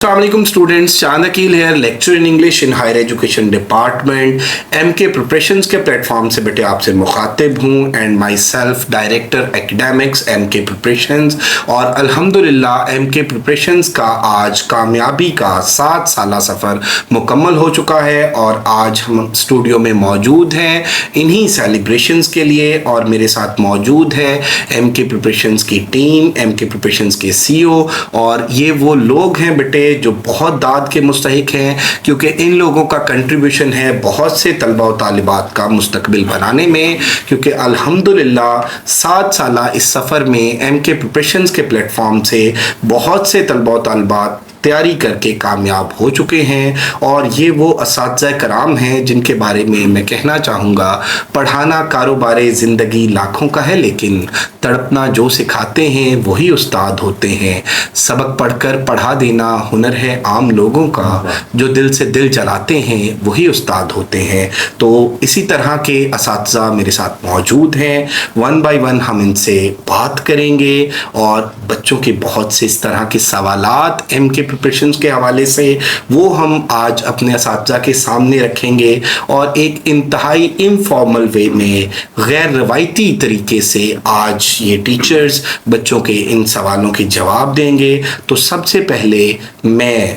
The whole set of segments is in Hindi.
Assalamualaikum students, चांद अकील है, lecturer in English in higher education department MK preparations के प्लेटफॉर्म से बेटे आपसे मुखातिब हूँ and myself director academics MK preparations. और अल्हम्दुलिल्लाह MK प्रिपरेशंस का आज कामयाबी का 7 साला सफ़र मुकम्मल हो चुका है और आज हम स्टूडियो में मौजूद हैं इन्हीं सेलिब्रेशंस के लिए। और मेरे साथ मौजूद है MK प्रिपरेशंस की टीम, MK प्रिपरेशंस के CEO, और ये वो लोग हैं बेटे जो बहुत दाद के मुस्तहिक हैं, क्योंकि इन लोगों का कंट्रीब्यूशन है बहुत से तलबा और तालिबात का मुस्तकबिल बनाने में। क्योंकि अल्हम्दुलिल्लाह 7 साला इस सफ़र में MK प्रिपरेशंस के प्लेटफॉर्म से बहुत से तलबा और तालिबात तैयारी करके कामयाब हो चुके हैं। और ये वो असातिज़ा कराम हैं जिनके बारे में मैं कहना चाहूँगा, पढ़ाना कारोबारे ज़िंदगी लाखों का है, लेकिन तड़पना जो सिखाते हैं वही उस्ताद होते हैं। सबक पढ़कर पढ़ा देना हुनर है आम लोगों का, जो दिल से दिल जलाते हैं वही उस्ताद होते हैं। तो इसी तरह के असातिज़ा मेरे साथ मौजूद हैं, वन बाय वन हम इनसे बात करेंगे और बच्चों के बहुत से इस तरह के सवालात MK प्रिपरेशंस के हवाले से वो हम आज अपने असातिज़ा के सामने रखेंगे और एक इंतहाई इनफॉर्मल वे में गैर रवायती तरीके से आज ये टीचर्स बच्चों के इन सवालों के जवाब देंगे। तो सबसे पहले मैं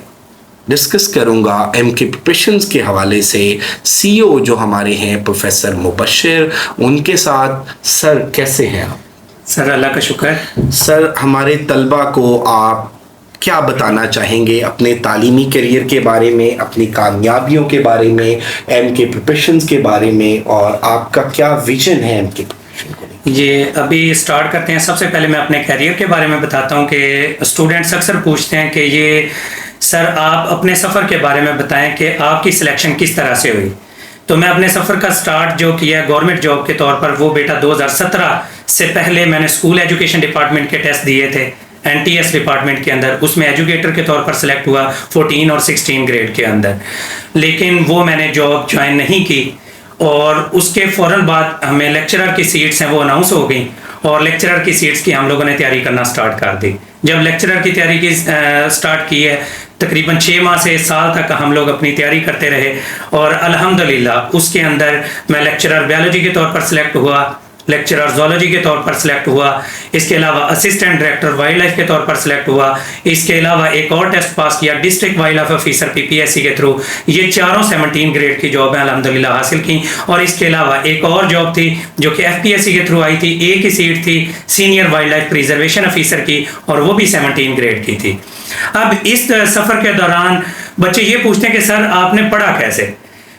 डिस्कस करूंगा MK प्रिपरेशंस के हवाले से CEO जो हमारे हैं प्रोफेसर मुबश्शिर, उनके साथ। सर कैसे हैं आप? सर अल्लाह का शुक्र। सर हमारे तलबा को आप क्या बताना चाहेंगे अपने तालीमी करियर के बारे में, अपनी कामयाबियों के बारे में, MK प्रिपरेशंस के बारे में, और आपका क्या विजन है MK प्रिपरेशन को? ये अभी स्टार्ट करते हैं। सबसे पहले मैं अपने करियर के बारे में बताता हूँ कि स्टूडेंट्स अक्सर पूछते हैं कि ये सर आप अपने सफ़र के बारे में बताएं कि आपकी सिलेक्शन किस तरह से हुई। तो मैं अपने सफ़र का स्टार्ट जो किया गवर्नमेंट जॉब के तौर पर, वो बेटा 2017 से पहले मैंने स्कूल एजुकेशन डिपार्टमेंट के टेस्ट दिए थे NTS डिपार्टमेंट के अंदर। उसमें एजुकेटर के तौर पर सिलेक्ट हुआ 14 और 16 ग्रेड के अंदर, लेकिन वो मैंने जॉब ज्वाइन नहीं की। और उसके फ़ौरन बाद हमें लेक्चरर की सीट्स हैं वो अनाउंस हो गई और लेक्चरर की सीट्स की हम लोगों ने तैयारी करना स्टार्ट कर दी। जब लेक्चरर की तैयारी की स्टार्ट की है, तकरीबन 6 माह से साल तक हम लोग अपनी तैयारी करते रहे और अल्हम्दुलिल्लाह उसके अंदर मैं लेक्चरर बायोलॉजी के तौर पर सिलेक्ट हुआ, लेक्चरर ज़ूलॉजी के तौर पर सिलेक्ट हुआ, इसके अलावा असिस्टेंट डायरेक्टर वाइल्ड लाइफ के तौर पर सिलेक्ट हुआ। इसके अलावा एक और टेस्ट पास किया district wild life officer PPSC के थ्रू। ये चारों 17 ग्रेड की जॉब है अल्हम्दुलिल्लाह हासिल की। और इसके अलावा एक और जॉब थी जो कि FPSC के थ्रू आई थी, एक ही सीट थी senior wild life preservation officer की, और वो भी 17 ग्रेड की थी। अब इस सफ़र के दौरान बच्चे ये पूछते हैं कि सर आपने पढ़ा कैसे?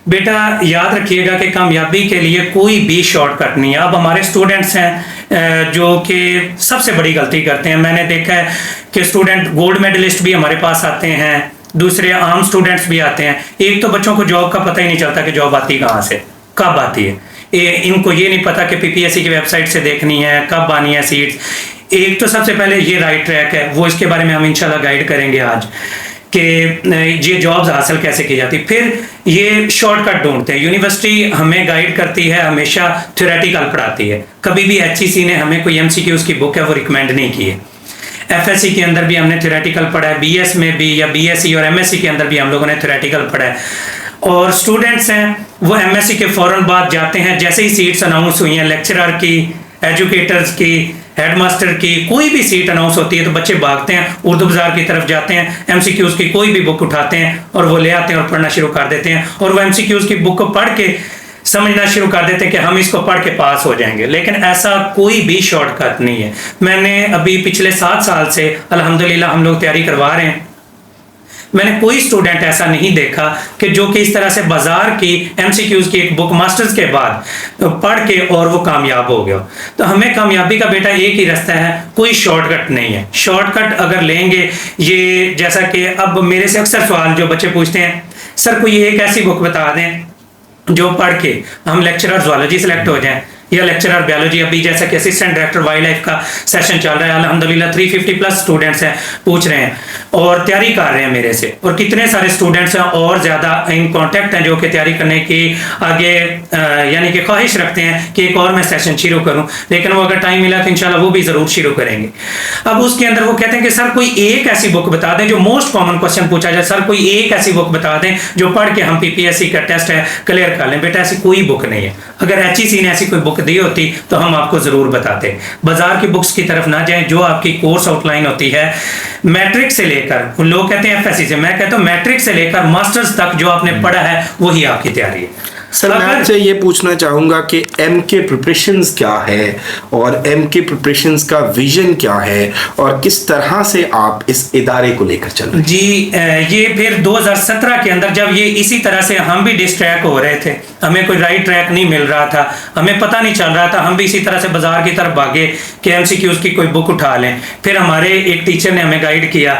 बेटा याद रखिएगा कि कामयाबी के लिए कोई भी शॉर्टकट नहीं है। अब हमारे स्टूडेंट्स हैं जो कि सबसे बड़ी गलती करते हैं। मैंने देखा है कि स्टूडेंट गोल्ड मेडलिस्ट भी हमारे पास आते हैं, दूसरे आम स्टूडेंट्स भी आते हैं। एक तो बच्चों को जॉब का पता ही नहीं चलता कि जॉब आती कहाँ से, कब आती है। इनको ये नहीं पता कि PPSC की वेबसाइट से देखनी है, कब आनी है सीट्स। एक तो सबसे पहले ये राइट ट्रैक है, वो इसके बारे में हम इंशाल्लाह गाइड करेंगे आज कि ये जॉब्स हासिल कैसे की जाती। फिर ये शॉर्टकट ढूंढते हैं। यूनिवर्सिटी हमें गाइड करती है, हमेशा थ्योरेटिकल पढ़ाती है। कभी भी HEC ने हमें कोई MCQs की बुक है वो रिकमेंड नहीं की है। FSC के अंदर भी हमने थ्योरेटिकल पढ़ा है, BS में भी, या BSc और MSc के अंदर भी हम लोगों ने थ्योरेटिकल पढ़ा है। और स्टूडेंट्स हैं वो MSc के फ़ौरन बाद जाते हैं, जैसे ही सीट्स अनाउंस हुई हैं लेक्चरर की, एजुकेटर्स की, हेडमास्टर की, कोई भी सीट अनाउंस होती है तो बच्चे भागते हैं, उर्दू बाजार की तरफ जाते हैं, MCQs की कोई भी बुक उठाते हैं और वो ले आते हैं और पढ़ना शुरू कर देते हैं। और वो MCQs की बुक को पढ़ के समझना शुरू कर देते हैं कि हम इसको पढ़ के पास हो जाएंगे, लेकिन ऐसा कोई भी शॉर्टकट नहीं है। मैंने अभी पिछले 7 साल से अल्हम्दुलिल्लाह हम लोग तैयारी करवा रहे हैं, मैंने कोई स्टूडेंट ऐसा नहीं देखा कि जो कि इस तरह से बाजार की MCQs की एक बुक मास्टर्स के बाद पढ़ के और वो कामयाब हो गया। तो हमें कामयाबी का बेटा एक ही रास्ता है, कोई शॉर्टकट नहीं है। शॉर्टकट अगर लेंगे, ये जैसा कि अब मेरे से अक्सर सवाल जो बच्चे पूछते हैं, सर कोई एक ऐसी बुक बता दें जो पढ़ के हम लेक्चरर ज़ूलॉजी सेलेक्ट हो जाएं, या लेक्चरर बायोलॉजी, अभी जैसा कि असिस्टेंट डायरेक्टर वाइल्ड लाइफ का सेशन चल रहा है, अल्हम्दुलिल्लाह 350 प्लस स्टूडेंट्स हैं, पूछ रहे हैं और तैयारी कर रहे हैं मेरे से, और कितने सारे स्टूडेंट्स हैं और ज़्यादा इन कॉन्टेक्ट हैं जो कि तैयारी करने की आगे यानी कि ख्वाहिश रखते हैं कि एक और मैं सेशन शुरू करूं, लेकिन वो अगर टाइम मिला तो इंशाल्लाह वो भी ज़रूर शुरू करेंगे। अब उसके अंदर वो कहते हैं कि सर कोई एक ऐसी बुक बता दें जो मोस्ट कॉमन क्वेश्चन पूछा जाए, सर कोई एक ऐसी बुक बता दें जो पढ़ के हम PPSC का टेस्ट है क्लियर कर लें। बेटा ऐसी कोई बुक नहीं है, अगर HEC ने ऐसी कोई बुक दी होती तो हम आपको ज़रूर बताते। बाजार की बुक्स की तरफ ना जाएं, जो आपकी कोर्स आउटलाइन होती है मैट्रिक से लेकर, लोग कहते हैं FSC से, मैं कहता हूँ मैट्रिक से लेकर मास्टर्स तक जो आपने पढ़ा है वही आपकी तैयारी है। सर मैं आपसे ये पूछना चाहूँगा कि MK प्रिपरेशंस क्या है और MK प्रिपरेशंस का विजन क्या है और किस तरह से आप इस इदारे को लेकर चल रहे हैं? जी ये फिर 2017 के अंदर जब ये इसी तरह से हम भी डिस्ट्रैक्ट हो रहे थे, हमें कोई राइट ट्रैक नहीं मिल रहा था, हमें पता नहीं चल रहा था, हम भी इसी तरह से बाजार की तरफ भागे कि MCQs की कोई बुक उठा लें। फिर हमारे एक टीचर ने हमें गाइड किया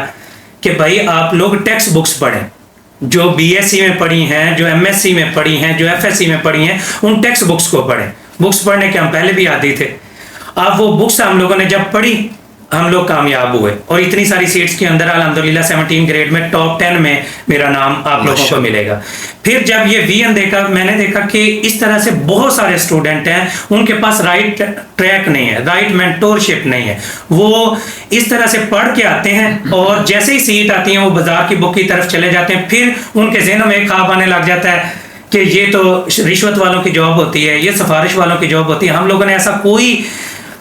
कि भाई आप लोग टेक्स्ट बुक्स पढ़ें, जो BSc में पढ़ी हैं, जो MSc में पढ़ी हैं, जो FSc में पढ़ी हैं, उन टेक्स्ट बुक्स को पढ़ें। बुक्स पढ़ने के हम पहले भी आदी थे। अब वो बुक्स हम लोगों ने जब पढ़ी हम लोग कामयाब हुए और इतनी सारी सीट्स के अंदर अल्हम्दुलिल्लाह 17 ग्रेड में टॉप 10 में मेरा नाम आप लोगों को मिलेगा। फिर जब ये VN देखा, मैंने देखा कि इस तरह से बहुत सारे स्टूडेंट हैं, उनके पास राइट ट्रैक नहीं है, राइट मेंटोरशिप नहीं है, वो इस तरह से पढ़ के आते हैं और जैसे ही सीट आती है वो बाजार की बुक की तरफ चले जाते हैं। फिर उनके ज़हन में एक ख्वाब आने लग जाता है कि ये तो रिश्वत वालों की जॉब होती है, ये सिफारिश वालों की जॉब होती है। हम लोगों ने ऐसा कोई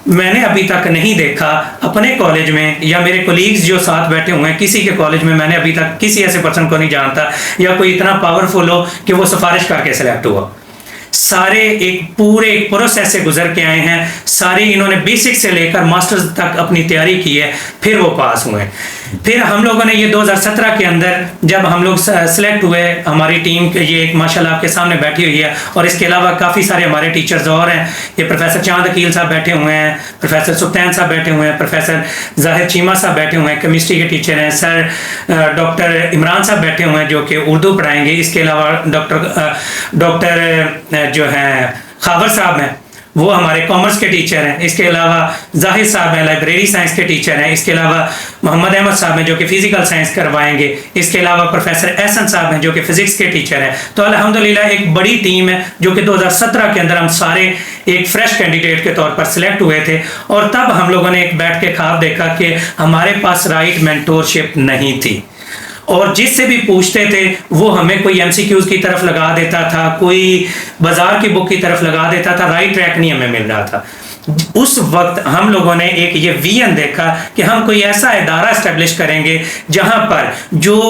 मैंने अभी तक नहीं देखा अपने कॉलेज में, या मेरे कोलीग्स जो साथ बैठे हुए हैं किसी के कॉलेज में मैंने अभी तक किसी ऐसे पर्सन को नहीं जानता या कोई इतना पावरफुल हो कि वो सिफारिश करके सिलेक्ट हुआ। सारे एक पूरे एक प्रोसेस से गुजर के आए हैं, सारे इन्होंने बेसिक से लेकर मास्टर्स तक अपनी तैयारी की है, फिर वो पास हुए। फिर हम लोगों ने ये 2017 के अंदर जब हम लोग सेलेक्ट हुए, हमारी टीम के ये एक माशाल्लाह आपके सामने बैठी हुई है और इसके अलावा काफ़ी सारे हमारे टीचर्स और हैं। ये प्रोफेसर चांद अकील साहब बैठे हुए हैं, प्रोफेसर सुल्तान साहब बैठे हुए हैं, प्रोफेसर जाहिर चीमा साहब बैठे हुए हैं, केमिस्ट्री के टीचर हैं, सर डॉक्टर इमरान साहब बैठे हुए हैं जो कि उर्दू पढ़ाएंगे। इसके अलावा डॉक्टर जो हैं खावर साहब हैं, वो हमारे कॉमर्स के टीचर हैं। इसके अलावा जाहिर साहब हैं, लाइब्रेरी साइंस के टीचर हैं। इसके अलावा मोहम्मद अहमद साहब हैं जो कि फिजिकल साइंस करवाएंगे। इसके अलावा प्रोफेसर एहसन साहब हैं जो कि फिजिक्स के टीचर हैं। तो अल्हम्दुलिल्लाह एक बड़ी टीम है जो कि 2017 के अंदर हम सारे एक फ्रेश कैंडिडेट के तौर पर सिलेक्ट हुए थे और तब हम लोगों ने एक बैठ के ख्वाब देखा कि हमारे पास राइट मेंटोरशिप नहीं थी और जिससे भी पूछते थे वो हमें कोई MCQs की तरफ लगा देता था, कोई बाजार की बुक की तरफ लगा देता था, राइट ट्रैक नहीं हमें मिल रहा था। उस वक्त हम लोगों ने एक ये विजन देखा कि हम कोई ऐसा इदारा एस्टेब्लिश करेंगे जहां पर जो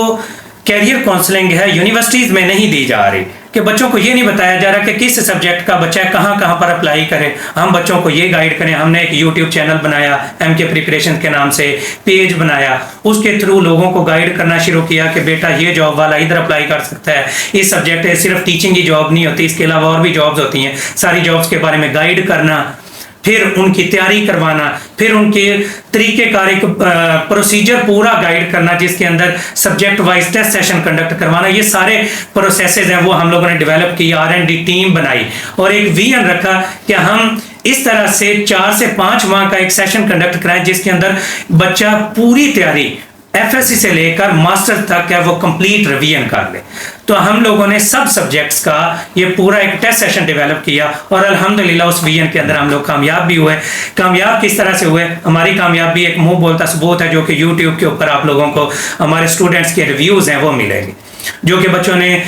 कैरियर काउंसलिंग है यूनिवर्सिटीज़ में नहीं दी जा रही, कि बच्चों को ये नहीं बताया जा रहा कि किस सब्जेक्ट का बच्चा कहाँ कहाँ पर अप्लाई करे, हम बच्चों को ये गाइड करें। हमने एक YouTube चैनल बनाया, MK प्रिपरेशन के नाम से पेज बनाया, उसके थ्रू लोगों को गाइड करना शुरू किया कि बेटा ये जॉब वाला इधर अप्लाई कर सकता है, इस सब्जेक्ट है, सिर्फ टीचिंग की जॉब नहीं होती, इसके अलावा और भी जॉब्स होती हैं, सारी जॉब्स के बारे में गाइड करना, फिर उनकी तैयारी करवाना, फिर उनके तरीक़ेकार एक प्रोसीजर पूरा गाइड करना जिसके अंदर subject wise test session conduct करवाना। ये सारे प्रोसेसेस हैं वो हम लोगों ने डेवलप की, R&D टीम बनाई और एक विजन रखा कि हम इस तरह से 4 से 5 माह का एक सेशन कंडक्ट कराएं जिसके अंदर बच्चा पूरी तैयारी FSC से लेकर मास्टर तक है वो कंप्लीट रिवीजन कर ले। तो हम लोगों ने सब सब्जेक्ट्स का ये पूरा एक टेस्ट सेशन डेवलप किया और अल्हम्दुलिल्लाह उस विजन के अंदर हम लोग कामयाब भी हुए। कामयाब किस तरह से हुए, हमारी कामयाबी एक मुंह बोलता सबूत है जो कि YouTube के ऊपर आप लोगों को हमारे स्टूडेंट्स के रिव्यूज़ हैं वो मिलेंगे, जो कि बच्चों ने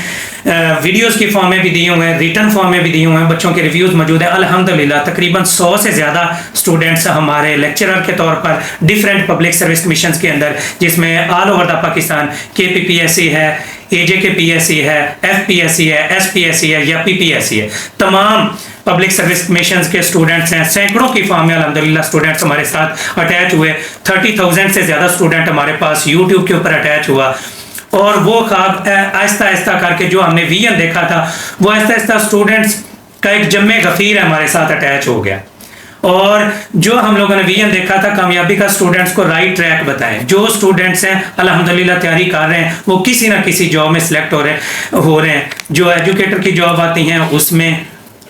वीडियोस की फॉर्म में भी दिए हुए हैं, रिटर्न फॉर्म में भी दिए हुए हैं, बच्चों के रिव्यूज़ मौजूद हैं। अल्हम्दुलिल्लाह तकरीबन 100 से ज़्यादा स्टूडेंट्स हमारे लेक्चरर के तौर पर डिफरेंट पब्लिक सर्विस मिशंस के अंदर, जिसमें all over the Pakistan KPPSC है, AJKPSC है, FPSC है, SPSC है या PPSC है, तमाम पब्लिक सर्विस मिशंस के स्टूडेंट्स हैं। सैकड़ों की फॉर्म में अल्हम्दुलिल्लाह स्टूडेंट्स हमारे साथ अटैच हुए। 30,000 से ज़्यादा स्टूडेंट हमारे पास YouTube के ऊपर अटैच हुआ और वो ख्वाब आहिस्ता आहिस्ता करके जो हमने विजन देखा था वो आहिस्ता आहिस्ता स्टूडेंट्स का एक जम्मे गफीर हमारे साथ अटैच हो गया। और जो हम लोगों ने विजन देखा था कामयाबी का, स्टूडेंट्स को राइट ट्रैक बताएं। जो स्टूडेंट्स हैं अल्हम्दुलिल्लाह तैयारी कर रहे हैं वो किसी ना किसी जॉब में सिलेक्ट हो रहे हैं, जो एजुकेटर की जॉब आती हैं उसमें,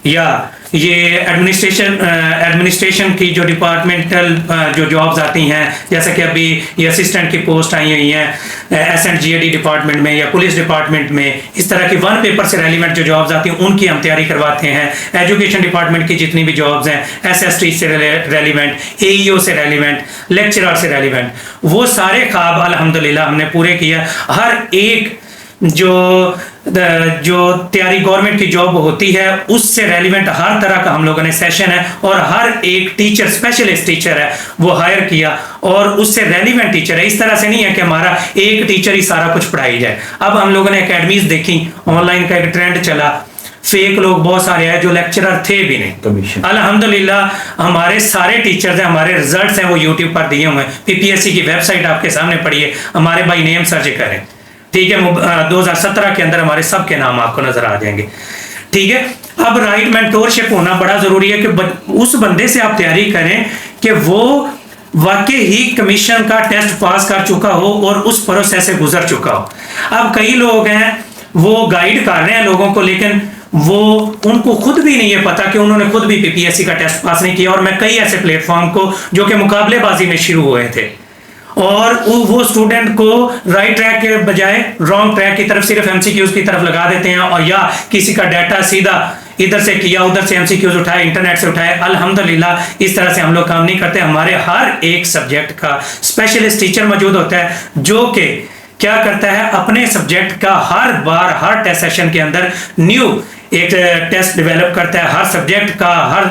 या ये एडमिनिस्ट्रेशन की जो डिपार्टमेंटल जो जॉब्स आती हैं, जैसे कि अभी ये असिस्टेंट की पोस्ट आई हुई हैं SNGAD डिपार्टमेंट में या पुलिस डिपार्टमेंट में, इस तरह की वन पेपर से रेलिवेंट जो जॉब्स आती हैं उनकी हम तैयारी करवाते हैं। एजुकेशन डिपार्टमेंट की जितनी भी जॉब्स हैं, SST से रेलिवेंट, AEO से रेलिवेंट, लेक्चरर से रेलिवेंट, वो सारे ख्वाब अल्हम्दुलिल्लाह हमने पूरे किया। हर एक जो तैयारी गवर्नमेंट की जॉब होती है उससे रेलिवेंट हर तरह का हम लोगों ने सेशन है, और हर एक टीचर स्पेशलिस्ट टीचर है वो हायर किया और उससे रेलिवेंट टीचर है। इस तरह से नहीं है कि हमारा एक टीचर ही सारा कुछ पढ़ाई जाए। अब हम लोगों ने एकेडमीज देखी, ऑनलाइन का एक ट्रेंड चला, फेक लोग बहुत सारे हैं जो लेक्चरर थे भी नहीं। अल्हम्दुलिल्लाह हमारे सारे टीचर्स हैं, हमारे रिजल्ट्स हैं वो यूट्यूब पर दिए हुए हैं। PPSC की वेबसाइट आपके सामने पड़ी है, हमारे बाई नेम सर्च करें, ठीक है। 2017 के अंदर हमारे सबके नाम आपको नजर आ जाएंगे, ठीक है। अब राइट मेंटोरशिप होना बड़ा जरूरी है कि उस बंदे से आप तैयारी करें कि वो वाकई ही कमीशन का टेस्ट पास कर चुका हो और उस प्रोसेस से गुजर चुका हो। अब कई लोग हैं वो गाइड कर रहे हैं लोगों को, लेकिन वो उनको खुद भी नहीं है पता कि उन्होंने खुद भी PPSC का टेस्ट पास नहीं किया। और मैं कई ऐसे प्लेटफॉर्म को जो कि मुकाबलेबाजी में शुरू हुए थे और वो स्टूडेंट को राइट ट्रैक के बजाय रॉन्ग ट्रैक की तरफ, सिर्फ MCQs की तरफ लगा देते हैं, और या किसी का डाटा सीधा इधर से किया उधर से MCQs उठाए, इंटरनेट से उठाए। अल्हम्दुलिल्लाह इस तरह से हम लोग काम नहीं करते। हमारे हर एक सब्जेक्ट का स्पेशलिस्ट टीचर मौजूद होता है जो कि क्या करता है, अपने सब्जेक्ट का हर बार हर टेस्ट सेशन के अंदर न्यू एक टेस्ट डेवलप करता है, हर सब्जेक्ट का हर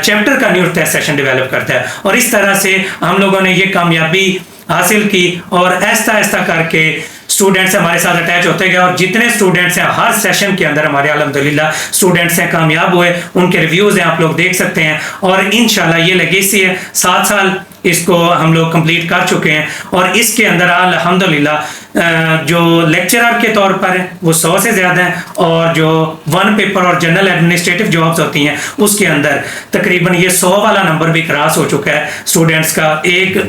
चैप्टर का न्यू टेस्ट सेशन डेवलप करता है। और इस तरह से हम लोगों ने ये कामयाबी हासिल की और ऐसा ऐसा करके स्टूडेंट्स हमारे साथ अटैच होते गए, और जितने स्टूडेंट्स हैं हर सेशन के अंदर हमारे अल्हम्दुलिल्लाह स्टूडेंट्स हैं कामयाब हुए, उनके रिव्यूज हैं आप लोग देख सकते हैं। और इंशाल्लाह ये लेगेसी है, 7 साल इसको हम लोग कंप्लीट कर चुके हैं, और इसके अंदर अल्हम्दुलिल्लाह जो लेक्चरर के तौर पर वो 100 से ज़्यादा हैं, और जो वन पेपर और जनरल एडमिनिस्ट्रेटिव जॉब्स होती हैं उसके अंदर तकरीबन ये 100 वाला नंबर भी क्रॉस हो चुका है स्टूडेंट्स का। एक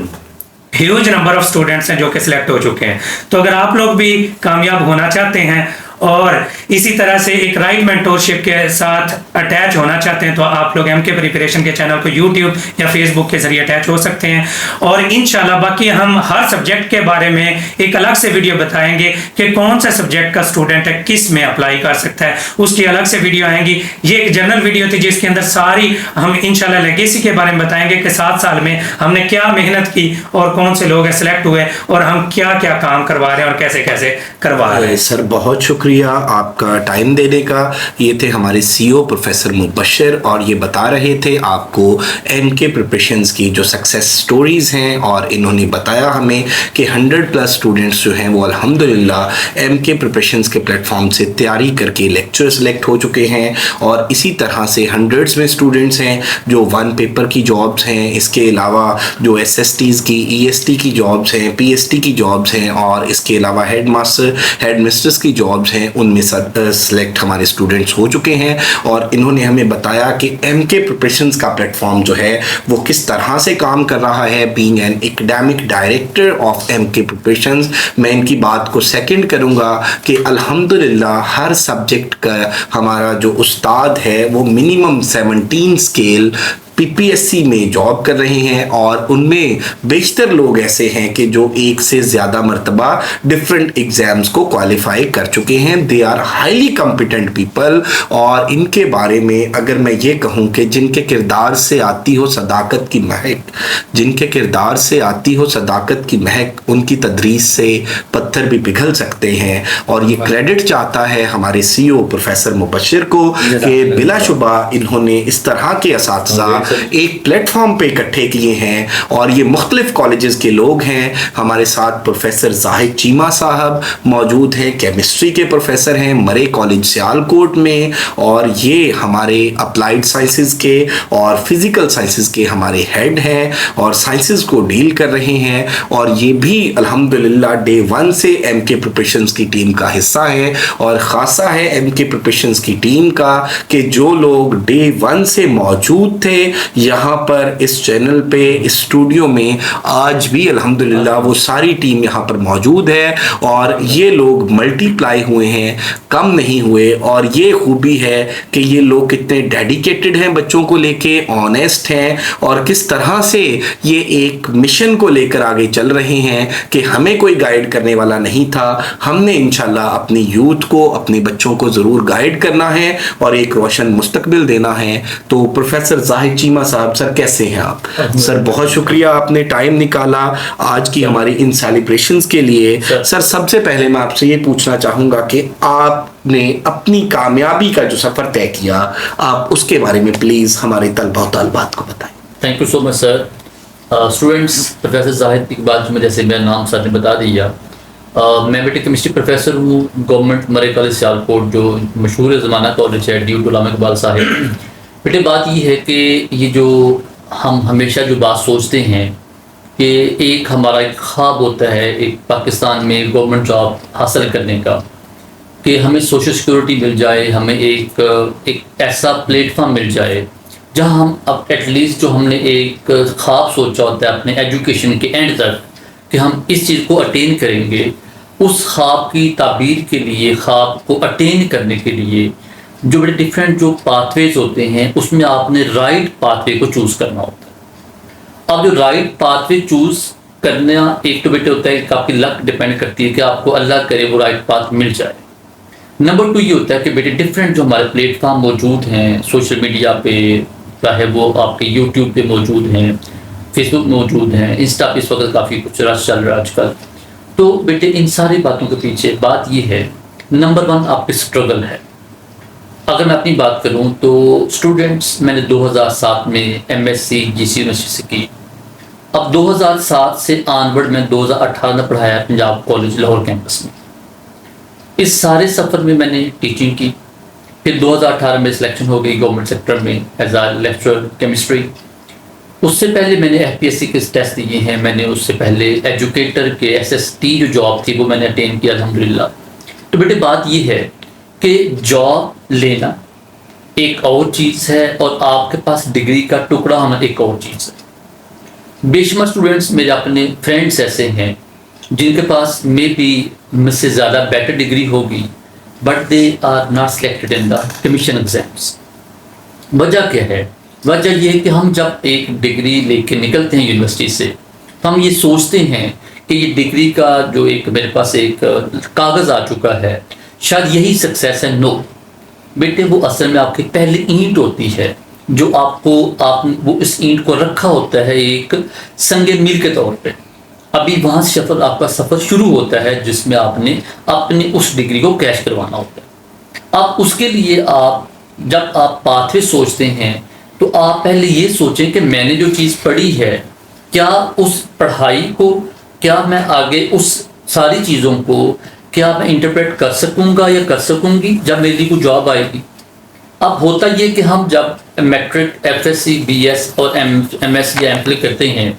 ह्यूज नंबर ऑफ स्टूडेंट्स हैं जो कि सिलेक्ट हो चुके हैं। तो अगर आप लोग भी कामयाब होना चाहते हैं और इसी तरह से एक राइट मेंटोरशिप के साथ अटैच होना चाहते हैं तो आप लोग MK प्रिपरेशन के चैनल को YouTube या Facebook के जरिए अटैच हो सकते हैं। और इंशाल्लाह बाकी हम हर सब्जेक्ट के बारे में एक अलग से वीडियो बताएंगे कि कौन सा सब्जेक्ट का स्टूडेंट है किस में अप्लाई कर सकता है, उसकी अलग से वीडियो आएंगी। ये एक जनरल वीडियो थी जिसके अंदर सारी हम इंशाल्लाह लेगेसी के बारे में बताएंगे कि 7 साल में हमने क्या मेहनत की और कौन से लोग सेलेक्ट हुए और हम क्या क्या काम करवा रहे हैं और कैसे कैसे करवा रहे हैं। सर बहुत शुक्रिया आपका टाइम देने का। ये थे हमारे CEO प्रोफेसर मुबश्शिर, और ये बता रहे थे आपको MK प्रिपरेशंस की जो सक्सेस स्टोरीज हैं, और इन्होंने बताया हमें कि 100+ स्टूडेंट्स जो हैं वो अल्हम्दुलिल्लाह MK प्रिपरेशंस के प्लेटफॉर्म से तैयारी करके लेक्चर सेलेक्ट हो चुके हैं। और इसी तरह से हंड्रेड्स में स्टूडेंट्स हैं जो वन पेपर की जॉब्स हैं, इसके अलावा जो SSTs की EST की जॉब्स हैं, PST की जॉब्स हैं, और इसके अलावा हेड मास्टर हेड मिस्ट्रेस की जॉब्स हैं, उनमें सेलेक्ट हमारे स्टूडेंट्स हो चुके हैं। और इन्होंने हमें बताया कि MK प्रिपरेशंस का प्लेटफॉर्म जो है वो किस तरह से काम कर रहा है। Being an academic director of MK preparations, मैं इनकी बात को सेकंड करूंगा कि अल्हम्दुलिल्लाह हर सब्जेक्ट का हमारा जो उस्ताद है वो मिनिमम 17 स्केल PPSC में जॉब कर रहे हैं, और उनमें बेशतर लोग ऐसे हैं कि जो एक से ज़्यादा मरतबा डिफरेंट एग्ज़ाम्स को क्वालिफाई कर चुके हैं। They are highly competent people. और इनके बारे में अगर मैं ये कहूँ कि जिनके किरदार से आती हो सदाकत की महक, जिनके किरदार से आती हो सदाकत की महक, उनकी तदरीस से पत्थर भी पिघल सकते हैं। और ये क्रेडिट चाहता है हमारे CEO प्रोफेसर मुबश्शिर को कि बिलाशुबा इन्होंने इस तरह के असातिज़ा एक प्लेटफॉर्म पे इकट्ठे किए हैं। और ये मुख्तलिफ कॉलेजेस के लोग हैं। हमारे साथ प्रोफेसर जाहिद चीमा साहब मौजूद हैं, केमिस्ट्री के प्रोफेसर हैं मरे कॉलेज सियालकोट में, और ये हमारे अप्लाइड साइंसेस के और फिजिकल साइंसेस के हमारे हेड हैं और साइंसेस को डील कर रहे हैं। और ये भी अल्हम्दुलिल्लाह डे 1 से MK प्रिपरेशंस की टीम का हिस्सा है। और ख़ासा है MK प्रिपरेशंस की टीम का कि जो लोग डे 1 से मौजूद थे यहाँ पर इस चैनल पे इस स्टूडियो में आज भी अल्हम्दुलिल्लाह वो सारी टीम यहाँ पर मौजूद है और ये लोग मल्टीप्लाई हुए हैं, कम नहीं हुए। और ये खूबी है कि ये लोग कितने डेडिकेटेड हैं बच्चों को लेके, ऑनेस्ट हैं और किस तरह से ये एक मिशन को लेकर आगे चल रहे हैं कि हमें कोई गाइड करने वाला नहीं था, हमने इंशाल्लाह अपनी यूथ को, अपने बच्चों को ज़रूर गाइड करना है और एक रोशन मुस्तकबिल देना है। तो प्रोफेसर जाहिद चीमा साहब, सर कैसे हैं आप? सर बहुत शुक्रिया, आपने टाइम निकाला आज की हमारी इन सेलिब्रेशंस के लिए। सर सबसे पहले मैं आपसे ये पूछना चाहूँगा कि आपने अपनी कामयाबी का जो सफ़र तय किया, आप उसके बारे में प्लीज़ हमारे तलबा और तलबात को बताएं। Thank you so much sir. Students, professor Zahid की बात में जैसे मेरा नाम सर ने बता दिया, मैं बेटे केमिस्ट्री प्रोफेसर हूँ गवर्नमेंट मरे कॉलेज सियालकोट, जो मशहूर ज़माना कॉलेज है, ड्यू टू उल्लामा इकबाल साहिब। बेटे बात ये है कि ये जो हम हमेशा जो बात सोचते हैं कि एक हमारा एक ख्वाब होता है एक पाकिस्तान में गवर्नमेंट जॉब हासिल करने का, कि हमें सोशल सिक्योरिटी मिल जाए, हमें एक ऐसा प्लेटफॉर्म मिल जाए जहां हम अब एटलीस्ट जो हमने एक ख्वाब सोचा होता है अपने एजुकेशन के एंड तक कि हम इस चीज़ को अटेन करेंगे, उस ख्वाब की ताबीर के लिए, ख्वाब को अटेन करने के लिए जो बड़े डिफरेंट जो पाथवेज होते हैं उसमें आपने राइट पाथवे को चूज़ करना होता है। अब जो राइट पाथवे चूज़ करना एक तो बेटे होता है कि आपकी लक डिपेंड करती है कि आपको अल्लाह करे वो राइट पाथ मिल जाए। नंबर 2 ये होता है कि बेटे डिफरेंट जो हमारे प्लेटफॉर्म मौजूद हैं सोशल मीडिया पे, चाहे वो आपके यूट्यूब पे मौजूद हैं, फेसबुक मौजूद हैं, इंस्टा पे इस वक्त काफ़ी कुछ रश चल रहा है आजकल। तो बेटे इन सारी बातों के पीछे बात ये है, नंबर 1 आपकी स्ट्रगल है। अगर मैं अपनी बात करूं तो स्टूडेंट्स मैंने 2007 में एमएससी जीसी यूनिवर्सिटी से की। अब 2007 से ऑनवर्ड मैं 2018 में पढ़ाया पंजाब कॉलेज लाहौर कैंपस में। इस सारे सफ़र में मैंने टीचिंग की, फिर 2018 में सिलेक्शन हो गई गवर्नमेंट सेक्टर में एज आ लेक्चरर केमिस्ट्री। उससे पहले मैंने एफपीएससी के टेस्ट दिए हैं, मैंने उससे पहले एजुकेटर के एसएसटी जो जॉब थी वो मैंने अटेन किया अल्हम्दुलिल्लाह। तो बेटे बात ये है कि जॉब लेना एक और चीज़ है और आपके पास डिग्री का टुकड़ा होना एक और चीज़ है। बेशुमार स्टूडेंट्स मेरे अपने फ्रेंड्स ऐसे हैं जिनके पास मे बी मुझसे ज़्यादा बेटर डिग्री होगी, but they are not selected in the commission exams. वजह क्या है? वजह यह है कि हम जब एक डिग्री लेके निकलते हैं यूनिवर्सिटी से तो हम ये सोचते हैं कि ये डिग्री का जो एक मेरे पास एक कागज़ आ चुका है, शायद यही सक्सेस है। नो बेटे, वो असल में आपकी पहली ईंट होती है जो आप वो इस ईंट को रखा होता है एक संगे मील के तौर पे। अभी वहाँ से आपका सफ़र शुरू होता है जिसमें आपने अपनी उस डिग्री को कैश करवाना होता है। अब उसके लिए जब आप पाथवे सोचते हैं तो आप पहले ये सोचें कि मैंने जो चीज़ पढ़ी है, क्या उस पढ़ाई को, क्या मैं आगे उस सारी चीज़ों को क्या मैं इंटरप्रेट कर सकूंगा या कर सकूंगी जब मेरी को जॉब आएगी। अब होता ये कि हम जब मैट्रिक, एफएससी, बीएस और एमएस या एमफिल करते हैं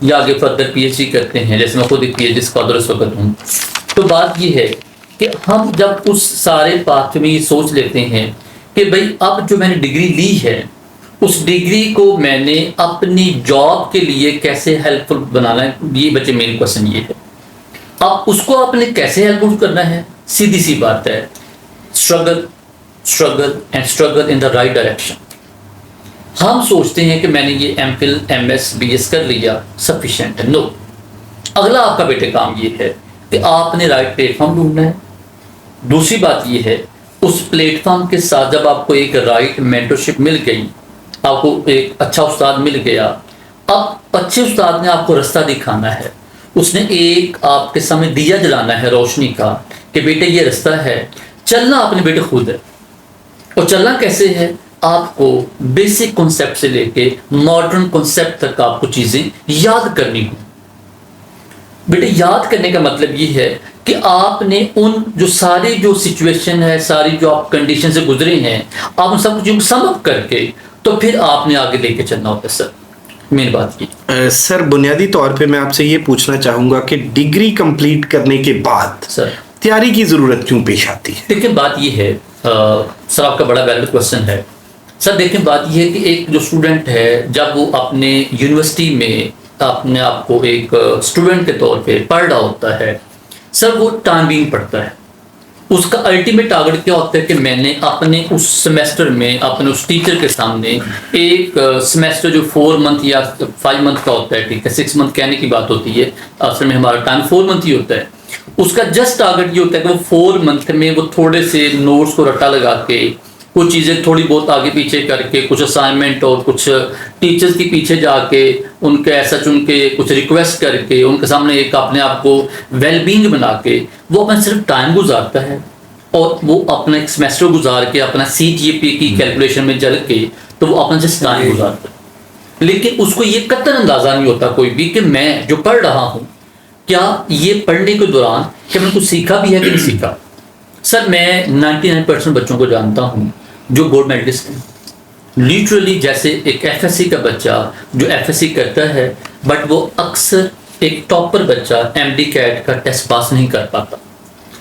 या आगे फर्दर पीएचडी करते हैं, जैसे मैं खुद एक पीएचडी स्कॉलर इस वक्त हूँ, तो बात ये है कि हम जब उस सारे पाथ में ये सोच लेते हैं कि भाई अब जो मैंने डिग्री ली है उस डिग्री को मैंने अपनी जॉब के लिए कैसे हेल्पफुल बनाना है, ये बच्चे मेन क्वेश्चन ये है। अब उसको आपने कैसे हेल्पफुल करना है, सीधी सी बात है, struggle struggle and struggle in the right direction. हम सोचते हैं कि मैंने ये एमफिल, एमएस, बीएस कर लिया, सफिशिएंट है। नो, अगला आपका बेटे काम ये है कि आपने राइट प्लेटफॉर्म ढूंढना है। दूसरी बात ये है, उस प्लेटफॉर्म के साथ जब आपको एक राइट मेंटरशिप मिल गई, आपको एक अच्छा उस्ताद मिल गया, अब अच्छे उस्ताद ने आपको रास्ता दिखाना है, उसने एक आपके सामने दिया जलाना है रोशनी का कि बेटे ये रास्ता है, चलना अपने बेटे खुद है। और चलना कैसे है? आपको बेसिक कॉन्सेप्ट से लेके मॉडर्न कॉन्सेप्ट तक आपको चीज़ें याद करनी हो। बेटे याद करने का मतलब ये है कि आपने उन जो सारी जो सिचुएशन है, सारी जो आप कंडीशन से गुजरे हैं, आप उन सब कुछ सम अप करके तो फिर आपने आगे लेके चलना होता है। सर मेन बात की सर बुनियादी तौर पे मैं आपसे ये पूछना चाहूँगा कि डिग्री कंप्लीट करने के बाद सर तैयारी की ज़रूरत क्यों पेश आती है? देखिए बात ये है, सर आपका बड़ा वैलिड क्वेश्चन है। सर देखें, बात यह है कि एक जो स्टूडेंट है जब वो अपने यूनिवर्सिटी में अपने आप को एक स्टूडेंट के तौर पे पढ़ रहा होता है, सर वो टाइम बीइंग पढ़ता है। उसका अल्टीमेट टारगेट क्या होता है कि मैंने अपने उस सेमेस्टर में अपने उस टीचर के सामने एक सेमेस्टर जो 4 मंथ या 5 मंथ का होता है, ठीक है, 6 मंथ कहने की बात होती है, असल में हमारा टाइम 4 मंथ ही होता है। उसका जस्ट टारगेट ये होता है कि वो 4 मंथ में वो थोड़े से नोट्स को रट्टा लगा के, कुछ चीज़ें थोड़ी बहुत आगे पीछे करके, कुछ असाइनमेंट और कुछ टीचर्स के पीछे जाके उनके ऐसा उनके कुछ रिक्वेस्ट करके उनके सामने एक अपने आप को वेलबींग बना के वो अपना सिर्फ टाइम गुजारता है और वो अपना एक सेमेस्टर गुजार के अपना CGPA की कैलकुलेशन में जल के तो वो अपना जस्ट टाइम गुजारता है। लेकिन उसको ये कतई अंदाज़ा नहीं होता कोई भी कि मैं जो पढ़ रहा हूँ, क्या ये पढ़ने के दौरान क्या मैंने कुछ सीखा भी है कि नहीं सीखा। सर मैं 99% बच्चों को जानता हूँ जो गोल्ड मेडलिस्ट हैं, लिटरली जैसे एक FSC का बच्चा जो FSC करता है, बट वो अक्सर एक टॉपर बच्चा MD कैट का टेस्ट पास नहीं कर पाता।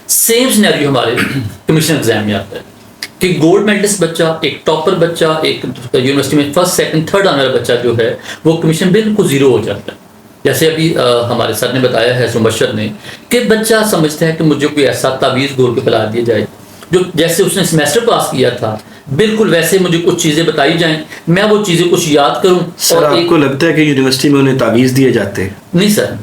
सेम सिनेरियो हमारे कमीशन एग्जाम में आता है कि गोल्ड मेडलिस्ट बच्चा, एक टॉपर बच्चा, एक यूनिवर्सिटी में 1st, 2nd, 3rd आने वाला बच्चा जो है वो कमीशन बिल्कुल जीरो हो जाता है। जैसे अभी हमारे सर ने बताया है, मुबशर ने, कि बच्चा समझता है कि मुझे कोई ऐसा तावीज़ घोल के पिला दिया जाए जो जैसे उसने सेमेस्टर पास किया था बिल्कुल वैसे मुझे कुछ चीज़ें बताई जाएं, मैं वो चीज़ें कुछ याद करूं। सर आपको लगता है कि यूनिवर्सिटी में उन्हें तावीज़ दिए जाते हैं? नहीं सर,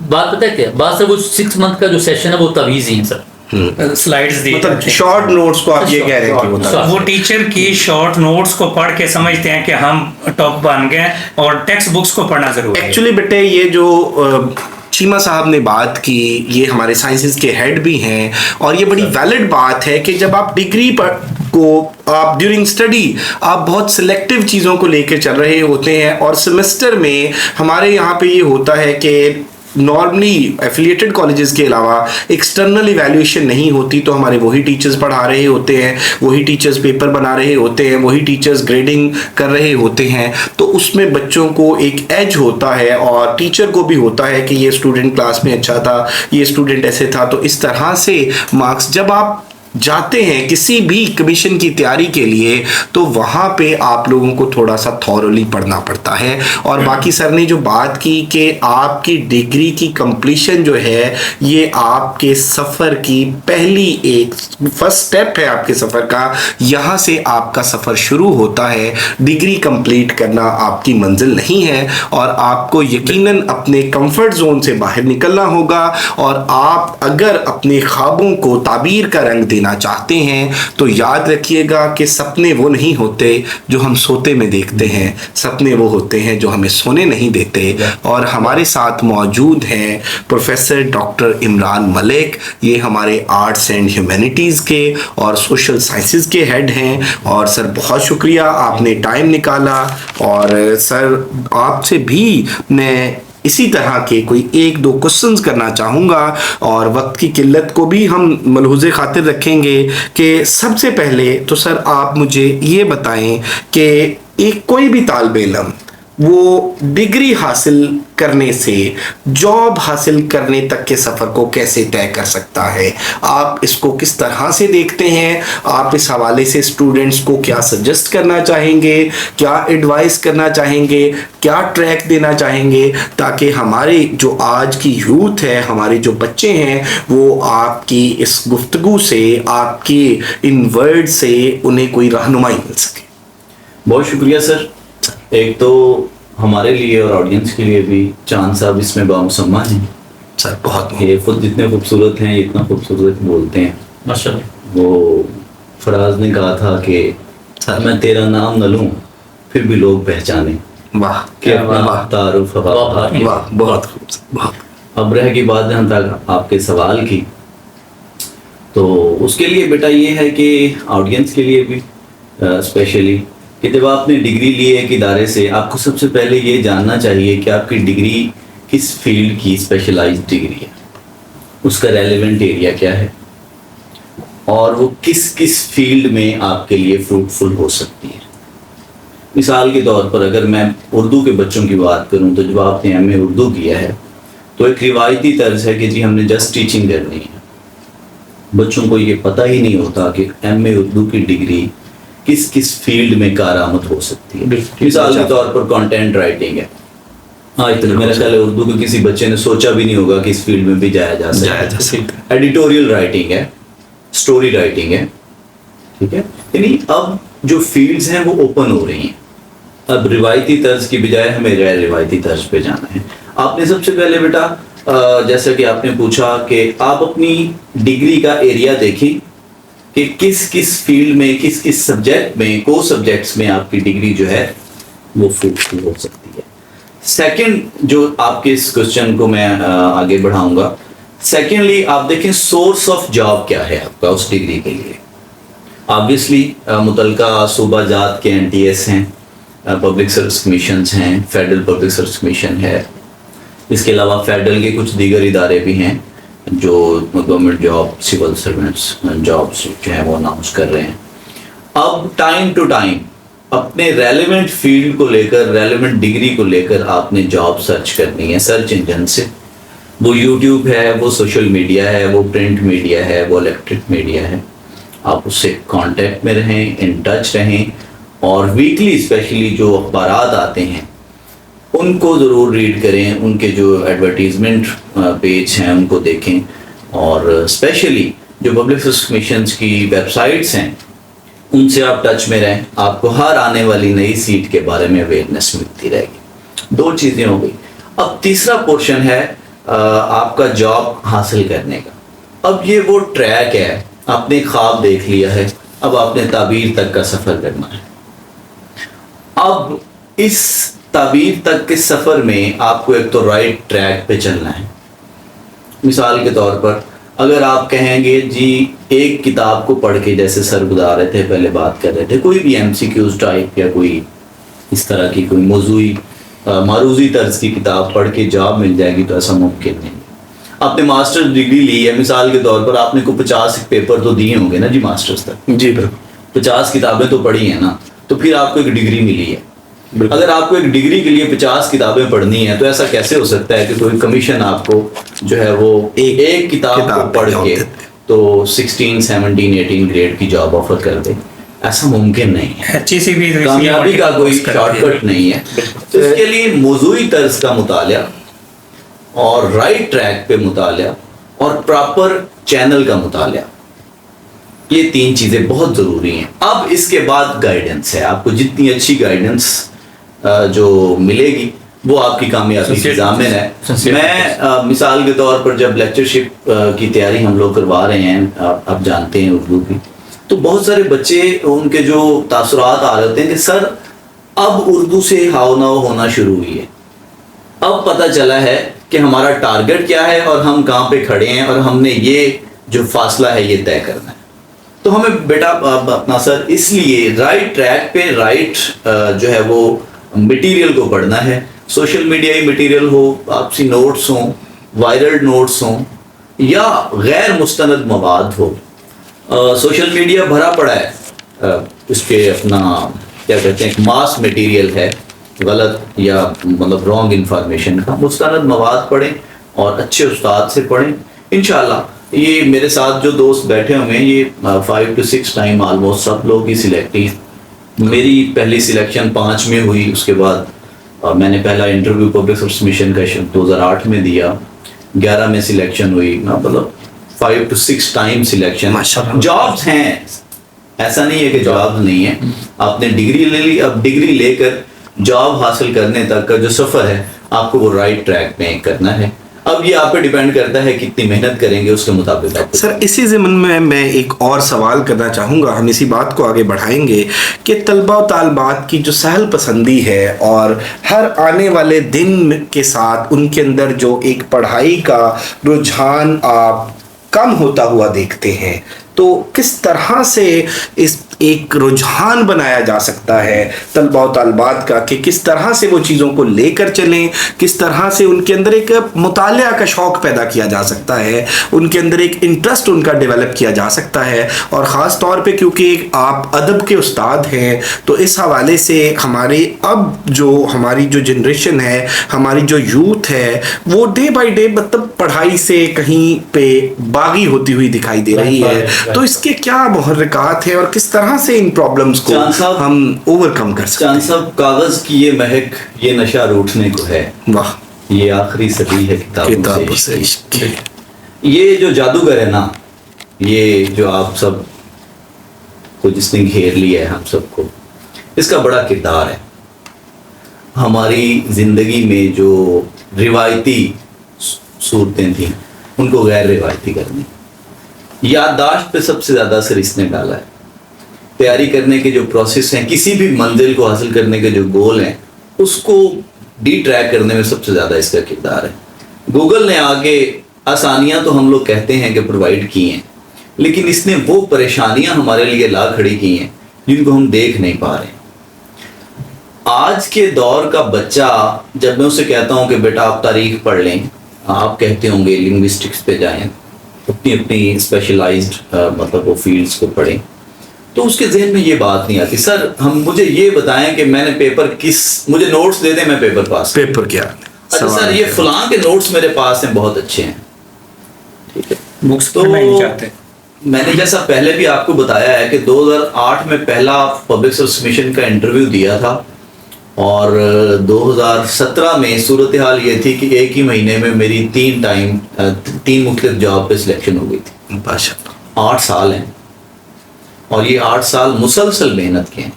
बात पता है क्या बात सर, वो 6 मंथ का जो सेशन है वो तावीज़ ही है सर। स्लाइड्स दी मतलब शॉर्ट नोट्स को आप ये कह रहे हैं कि वो टीचर की शॉर्ट नोट्स को पढ़ के समझते हैं कि हम टॉप बन गए और टेक्स्ट बुक्स को पढ़ना जरूरी है। एक्चुअली बेटे ये जो चीमा साहब ने बात की, ये हमारे साइंसेस के हेड भी हैं और ये बड़ी वैलिड बात है कि जब आप डिग्री पर को आप ड्यूरिंग स्टडी आप बहुत सिलेक्टिव चीज़ों को लेकर चल रहे होते हैं और सेमेस्टर में हमारे यहाँ पे ये होता है कि नॉर्मली एफिलिएटेड कॉलेजेस के अलावा एक्सटर्नल इवैल्यूएशन नहीं होती, तो हमारे वही टीचर्स पढ़ा रहे होते हैं, वही टीचर्स पेपर बना रहे होते हैं, वही टीचर्स ग्रेडिंग कर रहे होते हैं, तो उसमें बच्चों को एक एज होता है और टीचर को भी होता है कि ये स्टूडेंट क्लास में अच्छा था, ये स्टूडेंट ऐसे था। तो इस तरह से मार्क्स जब आप जाते हैं किसी भी कमीशन की तैयारी के लिए तो वहाँ पे आप लोगों को थोड़ा सा थॉरली पढ़ना पड़ता है। और बाकी सर ने जो बात की कि आपकी डिग्री की कंप्लीशन जो है ये आपके सफ़र की पहली एक फर्स्ट स्टेप है आपके सफ़र का, यहाँ से आपका सफ़र शुरू होता है। डिग्री कंप्लीट करना आपकी मंजिल नहीं है और आपको यकीनन अपने कंफर्ट जोन से बाहर निकलना होगा और आप अगर अपने ख्वाबों को ताबीर का रंग देना चाहते हैं तो याद रखिएगा कि सपने वो नहीं होते जो हम सोते में देखते हैं, सपने वो होते हैं जो हमें सोने नहीं देते। और हमारे साथ मौजूद हैं प्रोफेसर डॉक्टर इमरान मलिक, ये हमारे आर्ट्स एंड ह्यूमैनिटीज़ के और सोशल साइंसेस के हेड हैं। और सर बहुत शुक्रिया आपने टाइम निकाला और सर आपसे भी मैं इसी तरह के कोई 1-2 क्वेश्चंस करना चाहूँगा और वक्त की किल्लत को भी हम मलहूज़े खातिर रखेंगे कि सबसे पहले तो सर आप मुझे ये बताएं कि एक कोई भी तालिबे इल्म वो डिग्री हासिल करने से जॉब हासिल करने तक के सफ़र को कैसे तय कर सकता है, आप इसको किस तरह से देखते हैं? आप इस हवाले से स्टूडेंट्स को क्या सजेस्ट करना चाहेंगे, क्या एडवाइस करना चाहेंगे, क्या ट्रैक देना चाहेंगे ताकि हमारे जो आज की यूथ है, हमारे जो बच्चे हैं, वो आपकी इस गुफ्तगू से, आपके इन वर्ड से उन्हें कोई रहनुमाई मिल सके? बहुत शुक्रिया सर। एक तो हमारे लिए और ऑडियंस के लिए भी चांद साहब इसमें बामुसम्मा हैं सर। बहुत ये खुद जितने खूबसूरत हैं इतना खूबसूरत बोलते हैं माशाल्लाह। वो फराज ने कहा था कि मैं तेरा नाम न लूं फिर भी लोग पहचाने। वाह कि अपना तारुफ वाह, बहुत खूबसूरत, बहुत। अब रह की बात जहाँ तक आपके सवाल की, तो उसके लिए बेटा ये है कि ऑडियंस के लिए भी स्पेशली कि जब आपने डिग्री ली एक इदारे से, आपको सबसे पहले ये जानना चाहिए कि आपकी डिग्री किस फील्ड की स्पेशलाइज्ड डिग्री है, उसका रेलेवेंट एरिया क्या है और वो किस किस फील्ड में आपके लिए फ्रूटफुल हो सकती है। मिसाल के तौर पर अगर मैं उर्दू के बच्चों की बात करूं तो जब आपने MA उर्दू किया है तो एक रिवायती तर्ज है कि जी हमने जस्ट टीचिंग करनी है। बच्चों को ये पता ही नहीं होता कि MA उर्दू की डिग्री किस किस फील्ड में कारआमद हो सकती है। बिल्कुल। मिसाल के तौर पर कंटेंट राइटिंग है, आज तक मेरा ख्याल है उर्दू को किसी बच्चे ने सोचा भी नहीं होगा कि इस फील्ड में भी जाया जा सकता है। एडिटोरियल राइटिंग है, स्टोरी राइटिंग है, ठीक है। यानी अब जो फील्ड्स हैं वो ओपन हो रही हैं। अब रिवायती तर्ज की बजाय हमें गैर रिवायती तर्ज पे जाना है। आपने सबसे पहले बेटा जैसा कि आपने पूछा कि आप अपनी डिग्री का एरिया देखें कि किस किस फील्ड में, किस किस सब्जेक्ट में, को सब्जेक्ट्स में आपकी डिग्री जो है वो फ्रूटफुल हो सकती है। सेकंड जो आपके इस क्वेश्चन को मैं आगे बढ़ाऊंगा, सेकेंडली आप देखें सोर्स ऑफ जॉब क्या है आपका उस डिग्री के लिए। ऑब्वियसली मुतलका सूबा जात के NTS हैं, पब्लिक सर्विस कमीशन हैं, फेडरल पब्लिक सर्विस कमीशन है, इसके अलावा फेडरल के कुछ दीगर इदारे भी हैं जो government job, civil servants jobs जो है वो अनाउंस कर रहे हैं। अब टाइम टू टाइम अपने रेलेवेंट फील्ड को लेकर, रेलेवेंट डिग्री को लेकर आपने जॉब सर्च करनी है सर्च इंजन से। वो यूट्यूब है, वो सोशल मीडिया है, वो प्रिंट मीडिया है, वो इलेक्ट्रिक मीडिया है। आप उससे कांटेक्ट में रहें, इन टच रहें, और वीकली स्पेशली जो अखबारात आते हैं उनको ज़रूर रीड करें, उनके जो एडवर्टीज़मेंट पेज हैं उनको देखें, और स्पेशली जो पब्लिक सर्विस कमीशंस की वेबसाइट्स हैं उनसे आप टच में रहें। आपको हर आने वाली नई सीट के बारे में अवेयरनेस मिलती रहेगी। 2 चीज़ें हो गई। अब तीसरा पोर्शन है आपका जॉब हासिल करने का। अब ये वो ट्रैक है, आपने ख्वाब देख लिया है, अब आपने ताबीर तक का सफ़र करना है। अब इस ताबीर तक के सफ़र में आपको एक तो राइट ट्रैक पे चलना है। मिसाल के तौर पर अगर आप कहेंगे जी एक किताब को पढ़ के, जैसे सर बता रहे थे, पहले बात कर रहे थे, कोई भी MCQs टाइप या कोई इस तरह की कोई मौजूई मारूजी तर्ज की किताब पढ़ के जॉब मिल जाएगी, तो ऐसा मुमकिन नहीं। आपने मास्टर्स डिग्री ली है, मिसाल के तौर पर आपने को 50 पेपर तो दिए होंगे ना जी मास्टर्स तक। जी बिल्कुल। 50 किताबें तो पढ़ी हैं ना, तो फिर आपको एक डिग्री मिली है। अगर आपको एक डिग्री के लिए 50 किताबें पढ़नी है, तो ऐसा कैसे हो सकता है कि कोई कमीशन आपको जो है वो एक किताब को पढ़ के तो 16, 17, 18 ग्रेड की जॉब ऑफर कर दे? ऐसा मुमकिन नहीं है। कामयाबी का कोई शॉर्टकट नहीं है। तो इसके लिए मौजूई तर्ज का मुतालिया और राइट ट्रैक पे मुतालिया और प्रॉपर चैनल का मुतालिया, ये 3 चीज़ें बहुत ज़रूरी हैं। अब इसके बाद गाइडेंस है। आपको जितनी अच्छी गाइडेंस जो मिलेगी वो आपकी कामयाबी की ज़ामिन है। मैं मिसाल के तौर पर जब लेक्चरशिप की तैयारी हम लोग करवा रहे हैं, आप जानते हैं उर्दू की, तो बहुत सारे बच्चे उनके जो तासुरात आ रहे होते हैं कि सर अब उर्दू से हाव नाव होना शुरू हुई है, अब पता चला है कि हमारा टारगेट क्या है और हम कहाँ पे खड़े हैं और हमने ये जो फासला है ये तय करना है। तो हमें बेटा अपना सर इसलिए राइट ट्रैक पे राइट जो है वो मटेरियल को पढ़ना है। सोशल मीडिया ही मटेरियल हो, आपसी नोट्स हों, वायरल नोट्स हों या गैर मुस्तनद मवाद हो। सोशल मीडिया भरा पड़ा है इसके अपना क्या कहते हैं मास मटेरियल है, गलत या मतलब रॉन्ग इंफॉर्मेशन का। मुस्तनद मवाद पढ़ें और अच्छे उस्ताद से पढ़ें। इंशाल्लाह ये मेरे साथ जो दोस्त बैठे हुए हैं ये 5 to 6 टाइम ऑलमोस्ट सब लोग ही सिलेक्ट ही। मेरी पहली सिलेक्शन 5 में हुई, उसके बाद मैंने पहला इंटरव्यू पब्लिक सर्विस मिशन का 2008 में दिया, 11 में सिलेक्शन हुई। मतलब 5 to 6 टाइम सिलेक्शन। जॉब्स हैं, ऐसा नहीं है कि जॉब नहीं है। आपने डिग्री ले ली, अब डिग्री लेकर जॉब हासिल करने तक का जो सफ़र है आपको वो राइट ट्रैक में करना है। अब ये आप पे डिपेंड करता है कितनी मेहनत करेंगे उसके मुताबिक आप। सर इसी ज़िम्न में मैं एक और सवाल करना चाहूँगा, हम इसी बात को आगे बढ़ाएंगे कि तलबा और तालबात की जो सहल पसंदी है और हर आने वाले दिन के साथ उनके अंदर जो एक पढ़ाई का रुझान आप कम होता हुआ देखते हैं, तो किस तरह से इस एक रुझान बनाया जा सकता है तलबा और तालबात का कि किस तरह से वो चीज़ों को लेकर चलें, किस तरह से उनके अंदर एक मुतालिया का शौक़ पैदा किया जा सकता है, उनके अंदर एक इंटरेस्ट उनका डेवलप किया जा सकता है। और ख़ास तौर पे क्योंकि आप अदब के उस्ताद हैं, तो इस हवाले से हमारे अब जो हमारी जो जनरेशन है, हमारी जो यूथ है, वो डे बाई डे मतलब पढ़ाई से कहीं पे बागी होती हुई दिखाई दे रही है। तो इसके क्या मुहर्रिकात हैं और किस तरह से इन प्रॉब्लम्स को चांद साहब, हम ओवरकम कर सकते चांद साहब, कागज की ये महक, ये नशा रूठने को है, हैं? वाह, ये आखिरी सदी है किताबों से किताबों इश्क। ये जो जादूगर है ना, ये जो आप सब को जिसने घेर लिया है हम सबको, इसका बड़ा किरदार है हमारी जिंदगी में। जो रिवायती सूरतें थी उनको गैर रिवायती करनी, याददाश्त पे सबसे ज्यादा असर इसने डाला है। तैयारी करने के जो प्रोसेस हैं, किसी भी मंजिल को हासिल करने के जो गोल हैं, उसको डी ट्रैक करने में सबसे ज्यादा इसका किरदार है। गूगल ने आगे आसानियां तो हम लोग कहते हैं कि प्रोवाइड की हैं, लेकिन इसने वो परेशानियां हमारे लिए ला खड़ी की हैं जिनको हम देख नहीं पा रहे। आज के दौर का बच्चा, जब मैं उसे कहता हूं कि बेटा आप तारीख पढ़ लें, आप कहते होंगे लिंग्विस्टिक्स पे जाएं, अपनी अपनी स्पेशलाइज्ड मतलब वो फील्ड्स को पढ़ें, तो उसके जहन में ये बात नहीं आती, सर हम मुझे ये बताएं कि मैंने पेपर मुझे नोट्स दे दें, मैं पेपर पास। पेपर क्या? अच्छा सर, ये फलां के नोट्स मेरे पास हैं, बहुत अच्छे हैं, ठीक है, बुक्स तो पढ़ना ही नहीं चाहते। मैंने जैसा पहले भी आपको बताया है कि 2008 में पहला पब्लिक सर्विस कमीशन का इंटरव्यू दिया था, और 2017 में सूरत हाल ये थी कि एक ही महीने में मेरी 3 मुख्तलिफ जॉब पे सिलेक्शन हो गई थी। माशाअल्लाह। 8 साल हैं, और ये 8 साल मुसलसल मेहनत के हैं।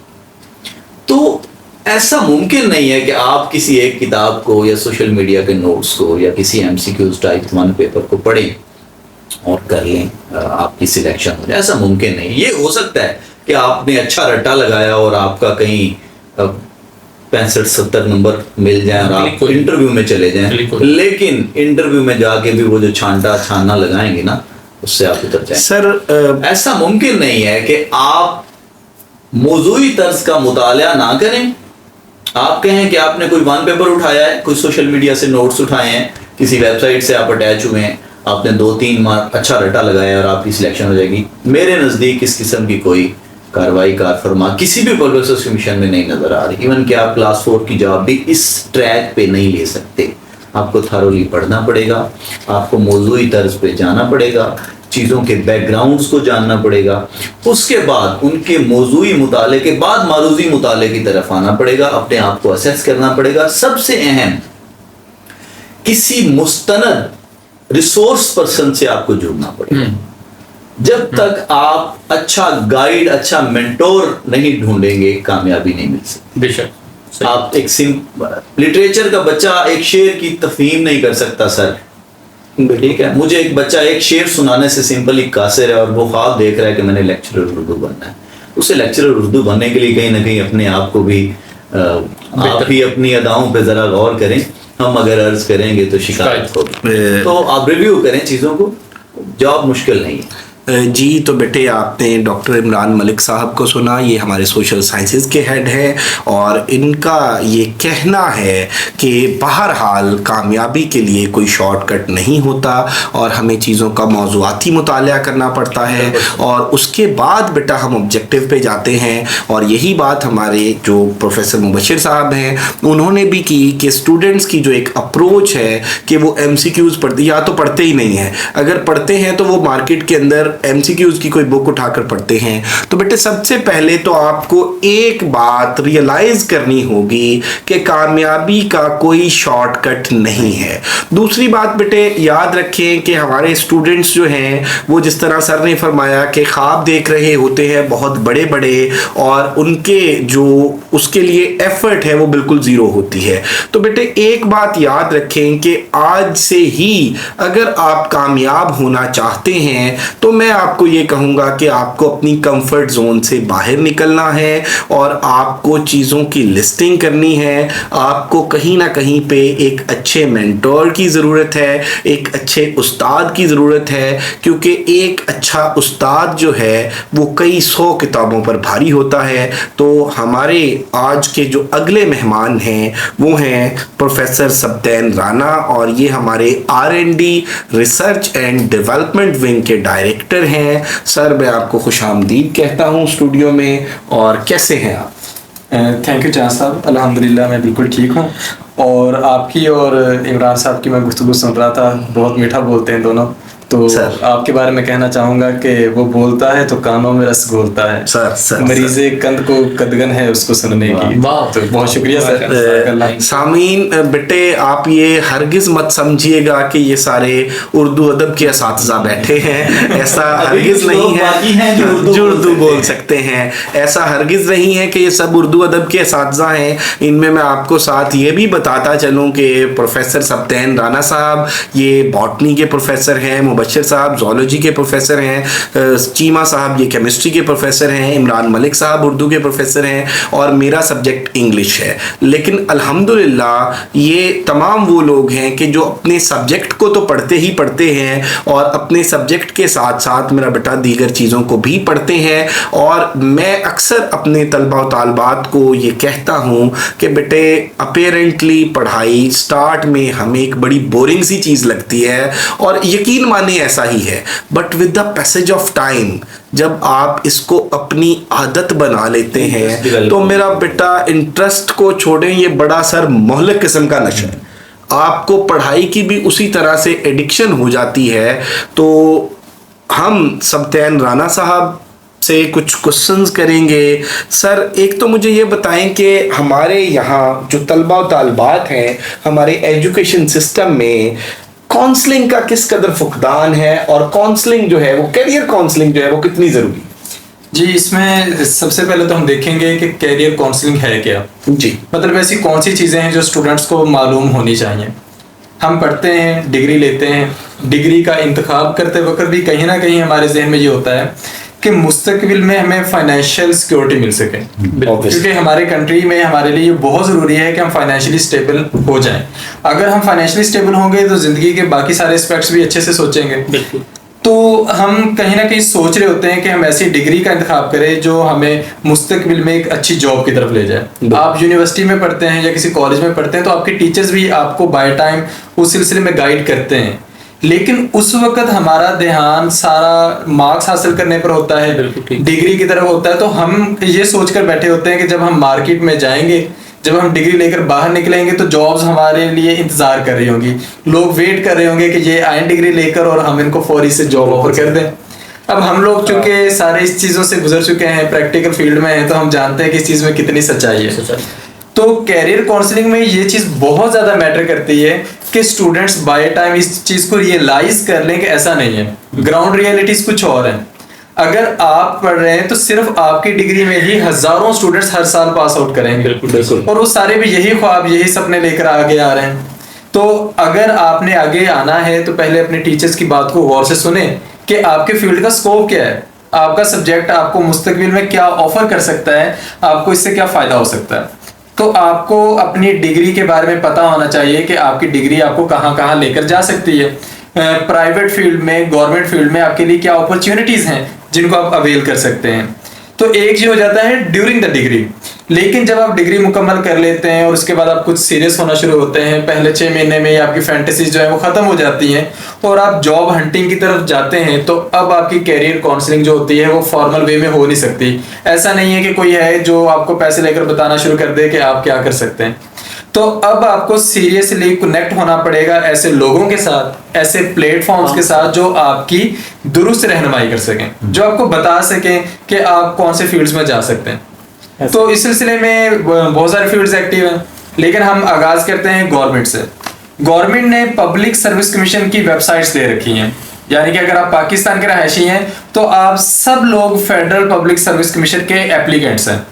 तो ऐसा मुमकिन नहीं है कि आप किसी एक किताब को या सोशल मीडिया के नोट्स को या किसी MCQs टाइप 1 पेपर को पढ़ें और कर लें आपकी सिलेक्शन हो जाए, ऐसा मुमकिन नहीं। ये हो सकता है कि आपने अच्छा रट्टा लगाया और आपका कहीं 65-70 नंबर मिल जाए और आप इंटरव्यू में चले जाएं, लेकिन इंटरव्यू में जाके भी वो जो छानना लगाएंगे ना, उससे आप उतर जाएं। सर ऐसा मुमकिन नहीं है कि आप मौजूई तर्ज का मुताला ना करें। आप कहें कि आपने कोई 1 पेपर उठाया है, कोई सोशल मीडिया से नोट्स उठाए हैं, किसी वेबसाइट से आप अटैच हुए हैं, आपने 2-3 मार्क अच्छा रटा लगाया और आपकी सिलेक्शन हो जाएगी। मेरे नज़दीक इस किस्म की कोई कार्रवाई कारफरमा किसी भी पब्लिक सर्विस कमीशन में नहीं नजर आ रही। इवन कि आप क्लास 4 की जॉब भी इस ट्रैक पे नहीं ले सकते। आपको थारोली पढ़ना पड़ेगा, आपको मौजूई तर्ज पे जाना पड़ेगा, चीज़ों के बैकग्राउंड्स को जानना पड़ेगा, उसके बाद उनके मौजूई मुताले के बाद मारूजी मुताले की तरफ आना पड़ेगा, अपने आप को असेस करना पड़ेगा। सबसे अहम, किसी मुस्तनद रिसोर्स पर्सन से आपको जुड़ना पड़ेगा। जब तक आप अच्छा गाइड, अच्छा मेंटोर नहीं ढूंढेंगे, कामयाबी नहीं मिल सकती। बेशक आप एक लिटरेचर का बच्चा एक शेर की तफहीम नहीं कर सकता सर, ठीक है। मुझे एक बच्चा एक शेर सुनाने से सिंपली कासिर है और वो ख्वाब देख रहा है कि मैंने लेक्चरर उर्दू बनना है। उसे लेक्चरर उर्दू बनने के लिए कहीं ना कहीं अपने आप को भी आप ही अपनी अदाओं पे जरा गौर करें। हम अगर अर्ज करेंगे तो शिकायत होगी। तो आप रिव्यू करें चीज़ों को, जॉब मुश्किल नहीं है। जी, तो बेटे आपने डॉक्टर इमरान मलिक साहब को सुना, ये हमारे सोशल साइंसेज के हेड हैं और इनका ये कहना है कि बहरहाल कामयाबी के लिए कोई शॉर्टकट नहीं होता और हमें चीज़ों का मौज़ूआती मुताला करना पड़ता है और उसके बाद बेटा हम ऑब्जेक्टिव पे जाते हैं। और यही बात हमारे जो प्रोफेसर मुबशिर साहब हैं उन्होंने भी की कि स्टूडेंट्स की जो एक अप्रोच है कि वो MCQs पढ़ते या तो पढ़ते ही नहीं हैं, अगर पढ़ते हैं तो वो मार्केट के अंदर MCQs की कोई बुक उठाकर पढ़ते हैं। तो बेटे सबसे पहले तो आपको एक बात रियलाइज करनी होगी कि कामयाबी का कोई शॉर्टकट नहीं है। दूसरी बात बेटे याद रखें कि हमारे स्टूडेंट्स जो हैं वो जिस तरह सर ने फरमाया कि ख्वाब देख रहे होते हैं बहुत बड़े बड़े और उनके जो उसके लिए एफर्ट है वो बिल्कुल ज़ीरो होती है। तो बेटे एक बात याद रखें कि आज से ही अगर आप कामयाब होना चाहते हैं तो मैं आपको ये कहूँगा कि आपको अपनी कंफर्ट जोन से बाहर निकलना है और आपको चीज़ों की लिस्टिंग करनी है। आपको कहीं ना कहीं पे एक अच्छे मेंटोर की ज़रूरत है, एक अच्छे उस्ताद की ज़रूरत है, क्योंकि एक अच्छा उस्ताद जो है वो कई 100 किताबों पर भारी होता है। तो हमारे आज के जो अगले मेहमान हैं वो हैं प्रोफेसर सब्दैन राना और ये हमारे R&D research and development wing के डायरेक्टर हैं। सर मैं आपको खुशामदीद कहता हूँ स्टूडियो में, और कैसे हैं आप? थैंक यू चांद साहब, अल्हम्दुलिल्लाह मैं बिल्कुल ठीक हूँ। और आपकी और इमरान साहब की मैं गुफ्तगू सुन रहा था, बहुत मीठा बोलते हैं दोनों, तो सर। आपके बारे में कहना चाहूंगा कि वो बोलता है तो कानों में रस घोलता है। सर मरीज़े कंध को कदगन है उसको सुनने की। वाह। तो बहुत शुक्रिया सर। सामीन बेटे, आप ये हरगिज मत समझिएगा कि ये सारे उर्दू अदब के असातिज़ा बैठे हैं, ऐसा हरगिज नहीं है जो उर्दू बोल सकते हैं। ऐसा हरगिज नहीं है कि ये सब उर्दू अदब के असातिज़ा हैं। इनमें मैं आपको साथ ये भी बताता चलूँ कि प्रोफेसर सब्तैन राना साहब ये बॉटनी के प्रोफेसर हैं, मुबशर साहब ज़ूलॉजी के प्रोफेसर हैं, चीमा साहब ये केमिस्ट्री के प्रोफेसर हैं, इमरान मलिक साहब उर्दू के प्रोफेसर हैं, और मेरा सब्जेक्ट इंग्लिश है। लेकिन अल्हम्दुलिल्लाह ये तमाम वो लोग हैं कि जो अपने सब्जेक्ट को तो पढ़ते ही पढ़ते हैं और अपने सब्जेक्ट के साथ साथ मेरा बेटा दीगर चीज़ों को भी पढ़ते हैं। और मैं अक्सर अपने तलबा व तालबात को ये कहता हूँ कि बेटे अपेरेंटली पढ़ाई स्टार्ट में हमें एक बड़ी बोरिंग सी चीज़ लगती है, और यकीन माने ऐसा ही है, but with the passage of time जब आप इसको अपनी आदत बना लेते हैं तो मेरा बेटा इंटरेस्ट को छोड़ें, ये बड़ा सर मोहल्क किस्म का नशा है, आपको पढ़ाई की भी उसी तरह से एडिक्शन हो जाती है। तो हम सब्तैन राना साहब से कुछ क्वेश्चंस करेंगे। सर, एक तो मुझे ये बताएं कि हमारे यहाँ जो तलबा व तालबात हैं, हमारे एजुकेशन सिस्टम में काउंसलिंग का किस कदर फुकदान है, और काउंसलिंग जो है वो कैरियर काउंसलिंग जो है वो कितनी ज़रूरी है? जी, इसमें सबसे पहले तो हम देखेंगे कि कैरियर काउंसलिंग है क्या। जी, मतलब ऐसी कौन सी चीज़ें हैं जो स्टूडेंट्स को मालूम होनी चाहिए। हम पढ़ते हैं, डिग्री लेते हैं, डिग्री का इंतखाब करते वक्त भी कहीं ना कहीं हमारे जहन में ये होता है कि मुस्तकबिल में हमें फाइनेंशियल सिक्योरिटी मिल सके, क्योंकि हमारे कंट्री में हमारे लिए ये बहुत ज़रूरी है कि हम फाइनेंशियली स्टेबल हो जाएं। अगर हम फाइनेंशियली स्टेबल होंगे तो ज़िंदगी के बाकी सारे एस्पेक्ट्स भी अच्छे से सोचेंगे। बिल्कुल। तो हम कहीं ना कहीं सोच रहे होते हैं कि हम ऐसी डिग्री का इंतखाब करें जो हमें मुस्तकबिल में एक अच्छी जॉब की तरफ ले जाए। आप यूनिवर्सिटी में पढ़ते हैं या किसी कॉलेज में पढ़ते हैं तो आपके टीचर्स भी आपको बाय टाइम उस सिलसिले में गाइड करते हैं, लेकिन उस वक्त हमारा ध्यान सारा मार्क्स हासिल करने पर होता है, डिग्री की तरफ होता है। तो हम ये सोचकर बैठे होते हैं कि जब हम मार्केट में जाएंगे, जब हम डिग्री लेकर बाहर निकलेंगे तो जॉब्स हमारे लिए इंतजार कर रही होंगी, लोग वेट कर रहे होंगे कि ये आए डिग्री लेकर और हम इनको फौरी से जॉब ऑफर कर दें। अब हम लोग चूंकि सारे इस चीज़ों से गुजर चुके हैं, प्रैक्टिकल फील्ड में हैं, तो हम जानते हैं कि इस चीज़ में कितनी सच्चाई है। तो कैरियर काउंसलिंग में ये चीज़ बहुत ज़्यादा मैटर करती है कि स्टूडेंट्स बाय टाइम इस चीज़ को रियलाइज कर लें कि ऐसा नहीं है, ग्राउंड रियलिटीज़ कुछ और हैं। अगर आप पढ़ रहे हैं तो सिर्फ आपकी डिग्री में ही हजारों स्टूडेंट्स हर साल पास आउट करेंगे, और वो सारे भी यही ख्वाब, यही सपने लेकर आगे आ रहे हैं। तो अगर आपने आगे आना है तो पहले अपने टीचर्स की बात को गौर से सुने कि आपके फील्ड का स्कोप क्या है, आपका सब्जेक्ट आपको मुस्तकबिल में क्या ऑफर कर सकता है, आपको इससे क्या फायदा हो सकता है। तो आपको अपनी डिग्री के बारे में पता होना चाहिए कि आपकी डिग्री आपको कहाँ कहाँ लेकर जा सकती है। प्राइवेट फील्ड में, गवर्नमेंट फील्ड में आपके लिए क्या अपॉर्चुनिटीज हैं जिनको आप अवेल कर सकते हैं। तो एक चीज हो जाता है ड्यूरिंग द डिग्री, लेकिन जब आप डिग्री मुकम्मल कर लेते हैं और उसके बाद आप कुछ सीरियस होना शुरू होते हैं, पहले 6 महीने में आपकी फैंटेसीज जो है वो खत्म हो जाती हैं और आप जॉब हंटिंग की तरफ जाते हैं, तो अब आपकी कैरियर काउंसलिंग जो होती है वो फॉर्मल वे में हो नहीं सकती। ऐसा नहीं है कि कोई है जो आपको पैसे लेकर बताना शुरू कर दे कि आप क्या कर सकते हैं। तो अब आपको सीरियसली कनेक्ट होना पड़ेगा ऐसे लोगों के साथ, ऐसे प्लेटफॉर्म्स के साथ जो आपकी दुरुस्त रहनुमाई कर सकें, जो आपको बता सकें कि आप कौन से फील्ड्स में जा सकते हैं। तो इस सिलसिले में बहुत सारे फील्ड्स एक्टिव हैं, लेकिन हम आगाज करते हैं गवर्नमेंट से। गवर्नमेंट ने पब्लिक सर्विस कमीशन की वेबसाइट्स दे रखी हैं, यानी कि अगर आप पाकिस्तान के रहायशी हैं तो आप सब लोग फेडरल पब्लिक सर्विस कमीशन के एप्लीकेंट्स हैं।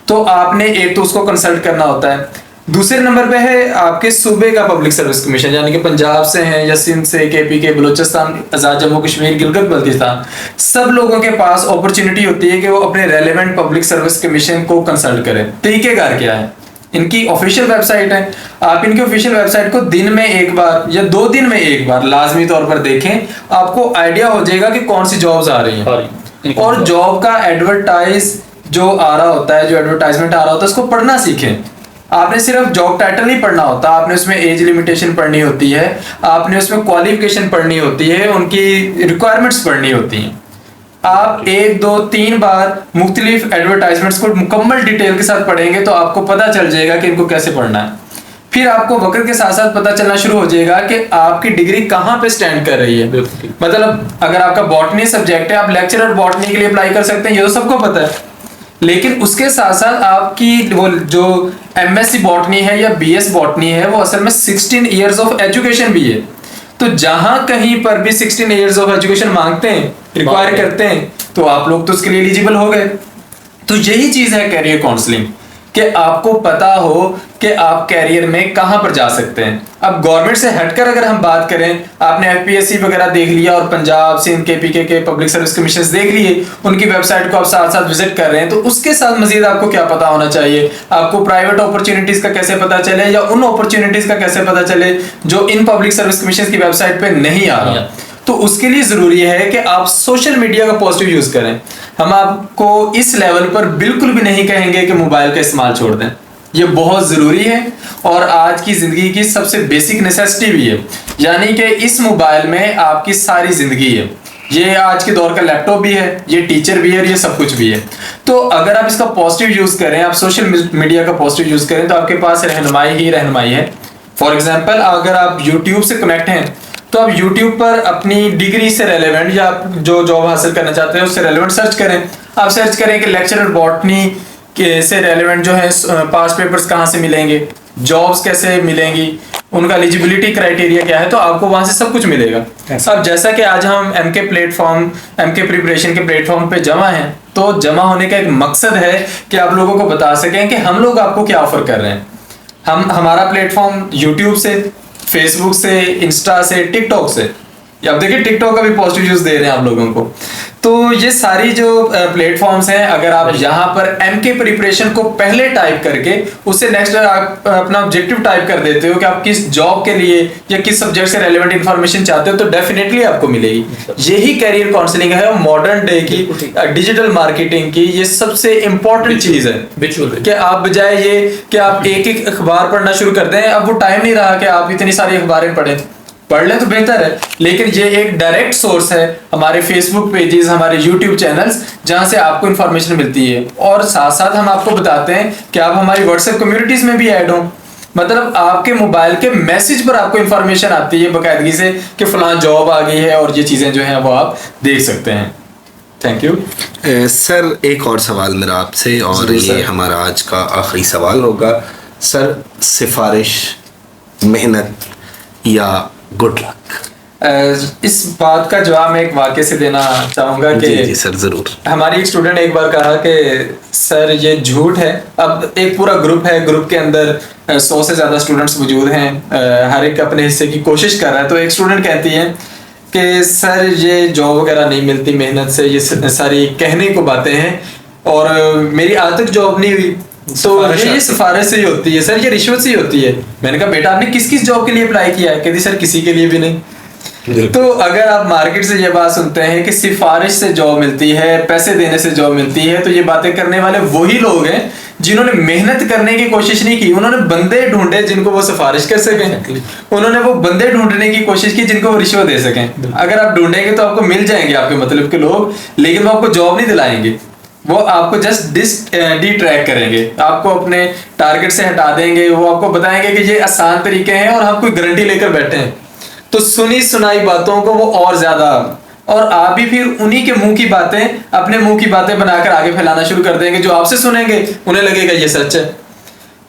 तो आपने एक तो उसको कंसल्ट करना होता है, दूसरे नंबर पे है आपके सूबे का पब्लिक सर्विस कमीशन, यानी कि पंजाब से हैं या सिंध से, केपी के, बलूचिस्तान, आजाद जम्मू कश्मीर, गिलगित बल्तिस्तान, सब लोगों के पास अपॉर्चुनिटी होती है कि वो अपने रेलेवेंट पब्लिक सर्विस कमीशन को कंसल्ट करें। तरीकेकार क्या है, इनकी ऑफिशियल वेबसाइट है, आप इनकी ऑफिशियल वेबसाइट को दिन में एक बार या 2 दिन में एक बार लाजमी तौर पर देखें, आपको आइडिया हो जाएगा कि कौन सी जॉब्स आ रही हैं। और जॉब का एडवर्टाइज जो आ रहा होता है, जो एडवर्टाइजमेंट आ रहा होता है, उसको पढ़ना सीखें। आपने सिर्फ जॉब टाइटल नहीं पढ़ना होता, आपने उसमें एज लिमिटेशन पढ़नी होती है, आपने उसमें क्वालिफिकेशन पढ़नी होती है, उनकी रिक्वायरमेंट्स पढ़नी होती हैं। आप 1, 2, 3 बार मुख्तलिफ एडवर्टाइजमेंट्स को मुकम्मल डिटेल के साथ पढ़ेंगे तो आपको पता चल जाएगा कि इनको कैसे पढ़ना है। फिर आपको वक्त के साथ साथ पता चलना शुरू हो जाएगा कि आपकी डिग्री कहाँ पे स्टैंड कर रही है। मतलब अगर आपका बॉटनी सब्जेक्ट है, आप लेक्चरर बॉटनी के लिए अप्लाई कर सकते हैं, ये तो सबको पता है। लेकिन उसके साथ साथ आपकी वो जो एमएससी बॉटनी है या बीएस बॉटनी है, वो असल में 16 इयर्स ऑफ एजुकेशन भी है। तो जहां कहीं पर भी 16 इयर्स ऑफ एजुकेशन मांगते हैं, रिक्वायर करते हैं, तो आप लोग तो उसके लिए एलिजिबल हो गए। तो यही चीज है कैरियर काउंसलिंग, कि आपको पता हो कि आप कैरियर में कहां पर जा सकते हैं। अब गवर्नमेंट से हटकर अगर हम बात करें, आपने एफपीएससी वगैरह देख लिया और पंजाब सिंध केपीके के पब्लिक सर्विस कमीशन देख लिए, उनकी वेबसाइट को आप साथ साथ विजिट कर रहे हैं, तो उसके साथ मजीद आपको क्या पता होना चाहिए, आपको प्राइवेट अपॉर्चुनिटीज का कैसे पता चले या उन अपॉर्चुनिटीज का कैसे पता चले जो इन पब्लिक सर्विस कमीशन की वेबसाइट पे नहीं आ रहा। तो उसके लिए जरूरी है कि आप सोशल मीडिया का पॉजिटिव यूज करें। हम आपको इस लेवल पर बिल्कुल भी नहीं कहेंगे कि मोबाइल का इस्तेमाल छोड़ दें, ये बहुत जरूरी है और आज की जिंदगी की सबसे बेसिक नेसेसिटी भी है। यानी कि इस मोबाइल में आपकी सारी जिंदगी है, ये आज के दौर का लैपटॉप भी है, ये टीचर भी है और ये सब कुछ भी है। तो अगर आप इसका पॉजिटिव यूज करें, आप सोशल मीडिया का पॉजिटिव यूज करें, तो आपके पास रहनुमाई ही रहनुमाई है। फॉर एग्जाम्पल, अगर आप यूट्यूब से कनेक्ट हैं तो आप YouTube पर अपनी डिग्री से रेलेवेंट या जो जॉब हासिल करना चाहते हैं उससे रेलेवेंट सर्च करें। आप सर्च करें कि लेक्चरर बॉटनी के से रेलेवेंट जो है पास पेपर्स कहाँ से मिलेंगे, जॉब्स कैसे मिलेंगी, उनका एलिजिबिलिटी क्राइटेरिया क्या है, तो आपको वहां से सब कुछ मिलेगा। अब जैसा कि आज हम एमके प्रिपरेशन के प्लेटफॉर्म पे जमा हैं, तो जमा होने का एक मकसद है कि आप लोगों को बता सकें कि हम लोग आपको क्या ऑफर कर रहे हैं। हमारा प्लेटफॉर्म यूट्यूब से, फेसबुक से, इंस्टा से, टिकटॉक से, अब देखिए टिकटॉक का भी पॉजिटिव यूज दे रहे हैं आप लोगों को। तो ये सारी जो प्लेटफॉर्म्स हैं, अगर आप यहाँ पर एमके प्रिपरेशन को पहले टाइप करके उससे नेक्स्ट आप अपना ऑब्जेक्टिव टाइप कर देते हो कि आप किस जॉब के लिए या किस सब्जेक्ट से रेलेवेंट इंफॉर्मेशन चाहते हो, तो डेफिनेटली आपको मिलेगी। यही कैरियर काउंसलिंग है और मॉडर्न डे की डिजिटल मार्केटिंग की ये सबसे इंपॉर्टेंट चीज है कि आप बजाय ये कि आप एक एक अखबार पढ़ना शुरू कर दें, अब वो टाइम नहीं रहा कि आप इतनी सारी अखबारें पढ़ लें तो बेहतर है, लेकिन ये एक डायरेक्ट सोर्स है, हमारे फेसबुक पेजेस, हमारे यूट्यूब चैनल्स, जहां से आपको इन्फॉर्मेशन मिलती है। और साथ साथ हम आपको बताते हैं कि आप हमारी व्हाट्सएप कम्युनिटीज में भी ऐड हो, मतलब आपके मोबाइल के मैसेज पर आपको इन्फॉर्मेशन आती है बाकायदगी से कि फलां जॉब आ गई है और ये चीजें जो हैं वो आप देख सकते हैं। Thank you sir. एक और सवाल मेरा आपसे, और ये हमारा आज का आखिरी सवाल होगा सर। सिफारिश, मेहनत या गुड लक? इस बात का जवाब मैं एक वाक्य से देना चाहूंगा कि जी सर जरूर। हमारी एक स्टूडेंट ने एक बार कहा कि सर ये झूठ है। अब एक पूरा ग्रुप है, ग्रुप के अंदर 100 से ज्यादा स्टूडेंट्स मौजूद हैं, हर एक अपने हिस्से की कोशिश कर रहा है। तो एक स्टूडेंट कहती है कि सर ये जॉब वगैरह नहीं मिलती मेहनत से, ये सारी कहने को बातें हैं और मेरी आज तक जॉब नहीं हुई। तो ये सिफारिश से ही होती है सर, ये रिश्वत से ही होती है। मैंने कहा बेटा आपने किस किस जॉब के लिए अप्लाई किया है? कहती सर किसी के लिए भी नहीं। तो अगर आप मार्केट से ये बात सुनते हैं कि सिफारिश से जॉब मिलती है, पैसे देने से जॉब मिलती है, तो ये बातें करने वाले वही लोग हैं जिन्होंने मेहनत करने की कोशिश नहीं की। उन्होंने बंदे ढूंढे जिनको वो सिफारिश कर सकें, उन्होंने वो बंदे ढूंढने की कोशिश की जिनको वो रिश्वत दे सकें। अगर आप ढूंढेंगे तो आपको मिल जाएंगे आपके मतलब के लोग, लेकिन वो आपको जॉब नहीं दिलाएंगे, वो आपको जस्ट डिट्रैक करेंगे, आपको अपने टारगेट से हटा देंगे। वो आपको बताएंगे कि ये आसान तरीके हैं और हम कोई गारंटी लेकर बैठे हैं। तो सुनी सुनाई बातों को वो और ज्यादा, और आप भी फिर उन्हीं के मुंह की बातें, अपने मुंह की बातें बनाकर आगे फैलाना शुरू कर देंगे। जो आपसे सुनेंगे उन्हें लगेगा ये सच है।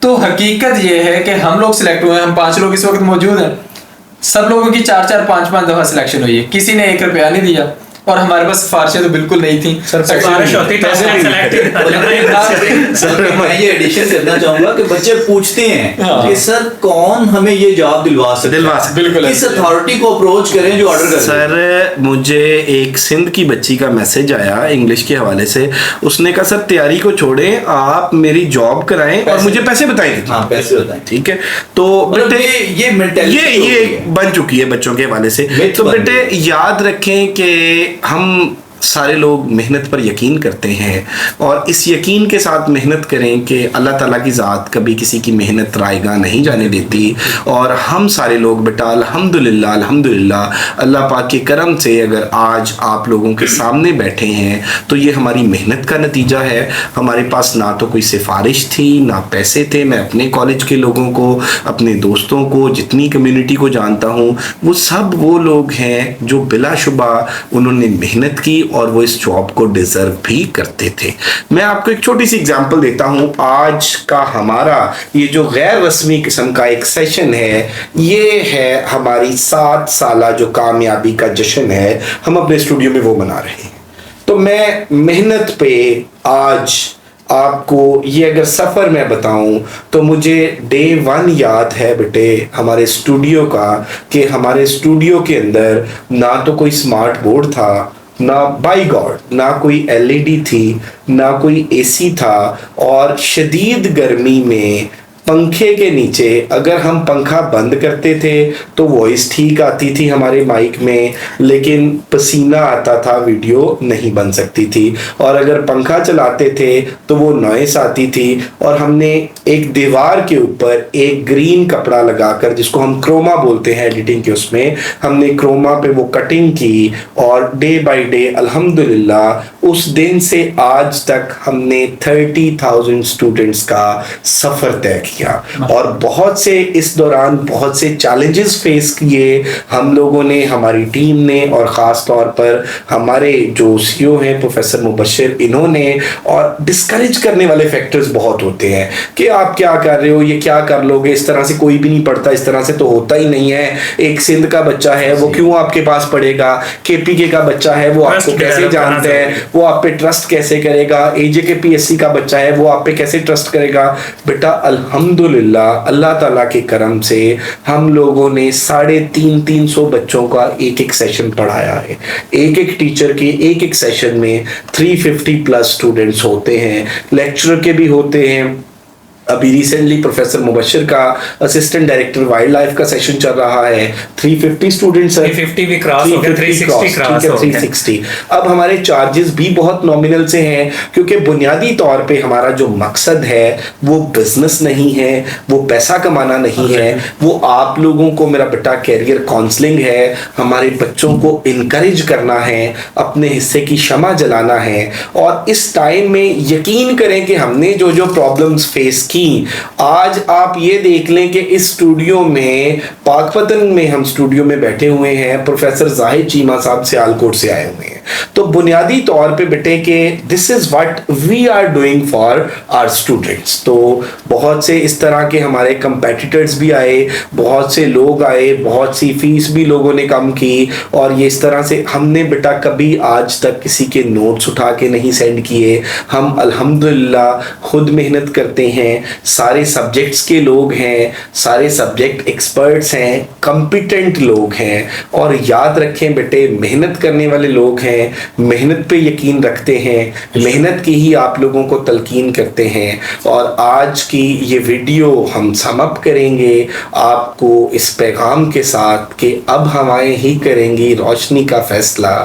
तो हकीकत ये है कि हम लोग सिलेक्ट हुए, हम 5 लोग इस वक्त मौजूद हैं, सब लोगों की 4-4, 5-5 दफा सिलेक्शन हुई है, किसी ने 1 रुपया नहीं दिया। और हमारे पास सिफारिशें तो बिल्कुल नहीं थी। सिफारिश होती तो सर मैं ये एडिशन करना चाहूंगा कि बच्चे पूछते हैं कि सर कौन हमें ये जॉब दिलवा सकते, बिल्कुल किस अथॉरिटी को अप्रोच करें जो ऑर्डर कर। सर मुझे एक सिंध की बच्ची का मैसेज आया इंग्लिश के हवाले से, उसने कहा सर तैयारी को छोड़ें, आप मेरी जॉब कराएं और मुझे पैसे बताएं। हाँ पैसे बताएं, ठीक है। तो बेटे ये मेंटालिटी ये बन चुकी है बच्चों के हवाले से। तो बेटे याद रखें कि हम सारे लोग मेहनत पर यकीन करते हैं और इस यकीन के साथ मेहनत करें कि अल्लाह ताला की ज़ात कभी किसी की मेहनत रायगा नहीं जाने देती। और हम सारे लोग बेटा अल्हम्दुलिल्लाह अल्हम्दुलिल्लाह अल्लाह पाक के करम से अगर आज आप लोगों के सामने बैठे हैं तो ये हमारी मेहनत का नतीजा है। हमारे पास ना तो कोई सिफारिश थी ना पैसे थे। मैं अपने कॉलेज के लोगों को, अपने दोस्तों को, जितनी कम्युनिटी को जानता हूँ, वो सब वो लोग हैं जो बिलाशुबा उन्होंने मेहनत की और वो इस जॉब को डिजर्व भी करते थे। मैं आपको एक छोटी सी एग्जांपल देता हूं। आज का हमारा ये जो गैर रस्मी किस्म का एक सेशन है, ये है हमारी 7 साला जो कामयाबी का जश्न है, हम अपने स्टूडियो में वो मना रहे हैं। तो मैं मेहनत पे आज आपको ये अगर सफ़र मैं बताऊं तो मुझे डे 1 याद है बेटे हमारे स्टूडियो का, कि हमारे स्टूडियो के अंदर ना तो कोई स्मार्ट बोर्ड था, ना बाई गॉड ना कोई एलईडी थी, ना कोई एसी था, और शदीद गर्मी में पंखे के नीचे अगर हम पंखा बंद करते थे तो वॉइस ठीक आती थी हमारे माइक में, लेकिन पसीना आता था, वीडियो नहीं बन सकती थी। और अगर पंखा चलाते थे तो वो नॉइस आती थी। और हमने एक दीवार के ऊपर एक ग्रीन कपड़ा लगाकर, जिसको हम क्रोमा बोलते हैं एडिटिंग के, उसमें हमने क्रोमा पे वो कटिंग की और डे बाय डे अल्हम्दुलिल्लाह उस दिन से आज तक हमने 30,000 स्टूडेंट्स का सफ़र तय किया। और बहुत से इस दौरान बहुत से चैलेंजेस फेस किए हम लोगों ने, हमारी टीम ने, और ख़ास तौर पर हमारे जो सीईओ हैं प्रोफेसर मुबश्शिर, इन्होंने। और डिस्करेज करने वाले फैक्टर्स बहुत होते हैं कि आप क्या कर रहे हो, ये क्या कर लोगे, इस तरह से कोई भी नहीं पढ़ता, इस तरह से तो होता ही नहीं है। एक सिंध का बच्चा है वो क्यों आपके पास पढ़ेगा, केपीके का बच्चा है वो आपको कैसे जानता है, वो आप पे ट्रस्ट कैसे करेगा, एजेकेपीएससी का बच्चा है वो आप पे कैसे ट्रस्ट करेगा। बेटा अल्हम्दुलिल्लाह अल्लाह ताला के करम से हम लोगों ने 350 बच्चों का एक एक सेशन पढ़ाया है। एक एक टीचर के एक एक सेशन में 350 प्लस स्टूडेंट्स होते हैं, लेक्चरर के भी होते हैं। अभी रिसेंटली प्रोफेसर मुबश्शिर का असिस्टेंट डायरेक्टर वाइल्ड लाइफ का सेशन चल रहा है, 350 स्टूडेंट्स हैं, 350 भी क्रॉस हो गया, 360 क्रॉस हो गया। 360। अब हमारे चार्जेस भी बहुत नॉमिनल से हैं, क्योंकि बुनियादी तौर पे हमारा जो मकसद है वो बिजनेस नहीं है, वो पैसा कमाना नहीं है, वो आप लोगों को, मेरा बेटा, कैरियर काउंसलिंग है, हमारे बच्चों को इनकरेज करना है, अपने हिस्से की शमा जलाना है। और इस टाइम में यकीन करें कि हमने जो जो प्रॉब्लम्स फेस की, आज आप ये देख लें कि इस स्टूडियो में, पाकपतन में हम स्टूडियो में बैठे हुए हैं, प्रोफेसर जाहिद चीमा साहब सियालकोट से आए हुए हैं। तो बुनियादी तौर पे बेटे कि this is what we are doing for our students. तो बहुत से इस तरह के हमारे कंपेटिटर्स भी आए, बहुत से लोग आए, बहुत सी फीस भी लोगों ने कम की, और ये इस तरह से हमने बेटा कभी आज तक किसी के नोट्स उठा के नहीं सेंड किए। हम अल्हम्दुलिल्लाह खुद मेहनत करते हैं, सारे सब्जेक्ट्स के लोग हैं, सारे सब्जेक्ट एक्सपर्ट्स हैं, कॉम्पिटेंट लोग हैं। और याद रखें बेटे, मेहनत करने वाले लोग हैं, मेहनत पे यकीन रखते हैं, मेहनत की ही आप लोगों को तलकीन करते हैं। और आज की ये वीडियो हम सम अप करेंगे आपको इस पैगाम के साथ कि अब हवाएं ही करेंगी रोशनी का फैसला,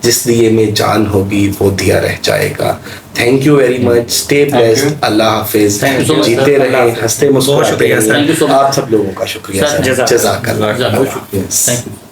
जिस दिए में जान होगी वो दिया रह जाएगा। Thank you very much, stay blessed, अल्लाह हाफिज, जीते रहे, हंसते मुस्कुराते रहे। आप सब लोगों का शुक्रिया सर, जज़ाकल्लाह। Thank you.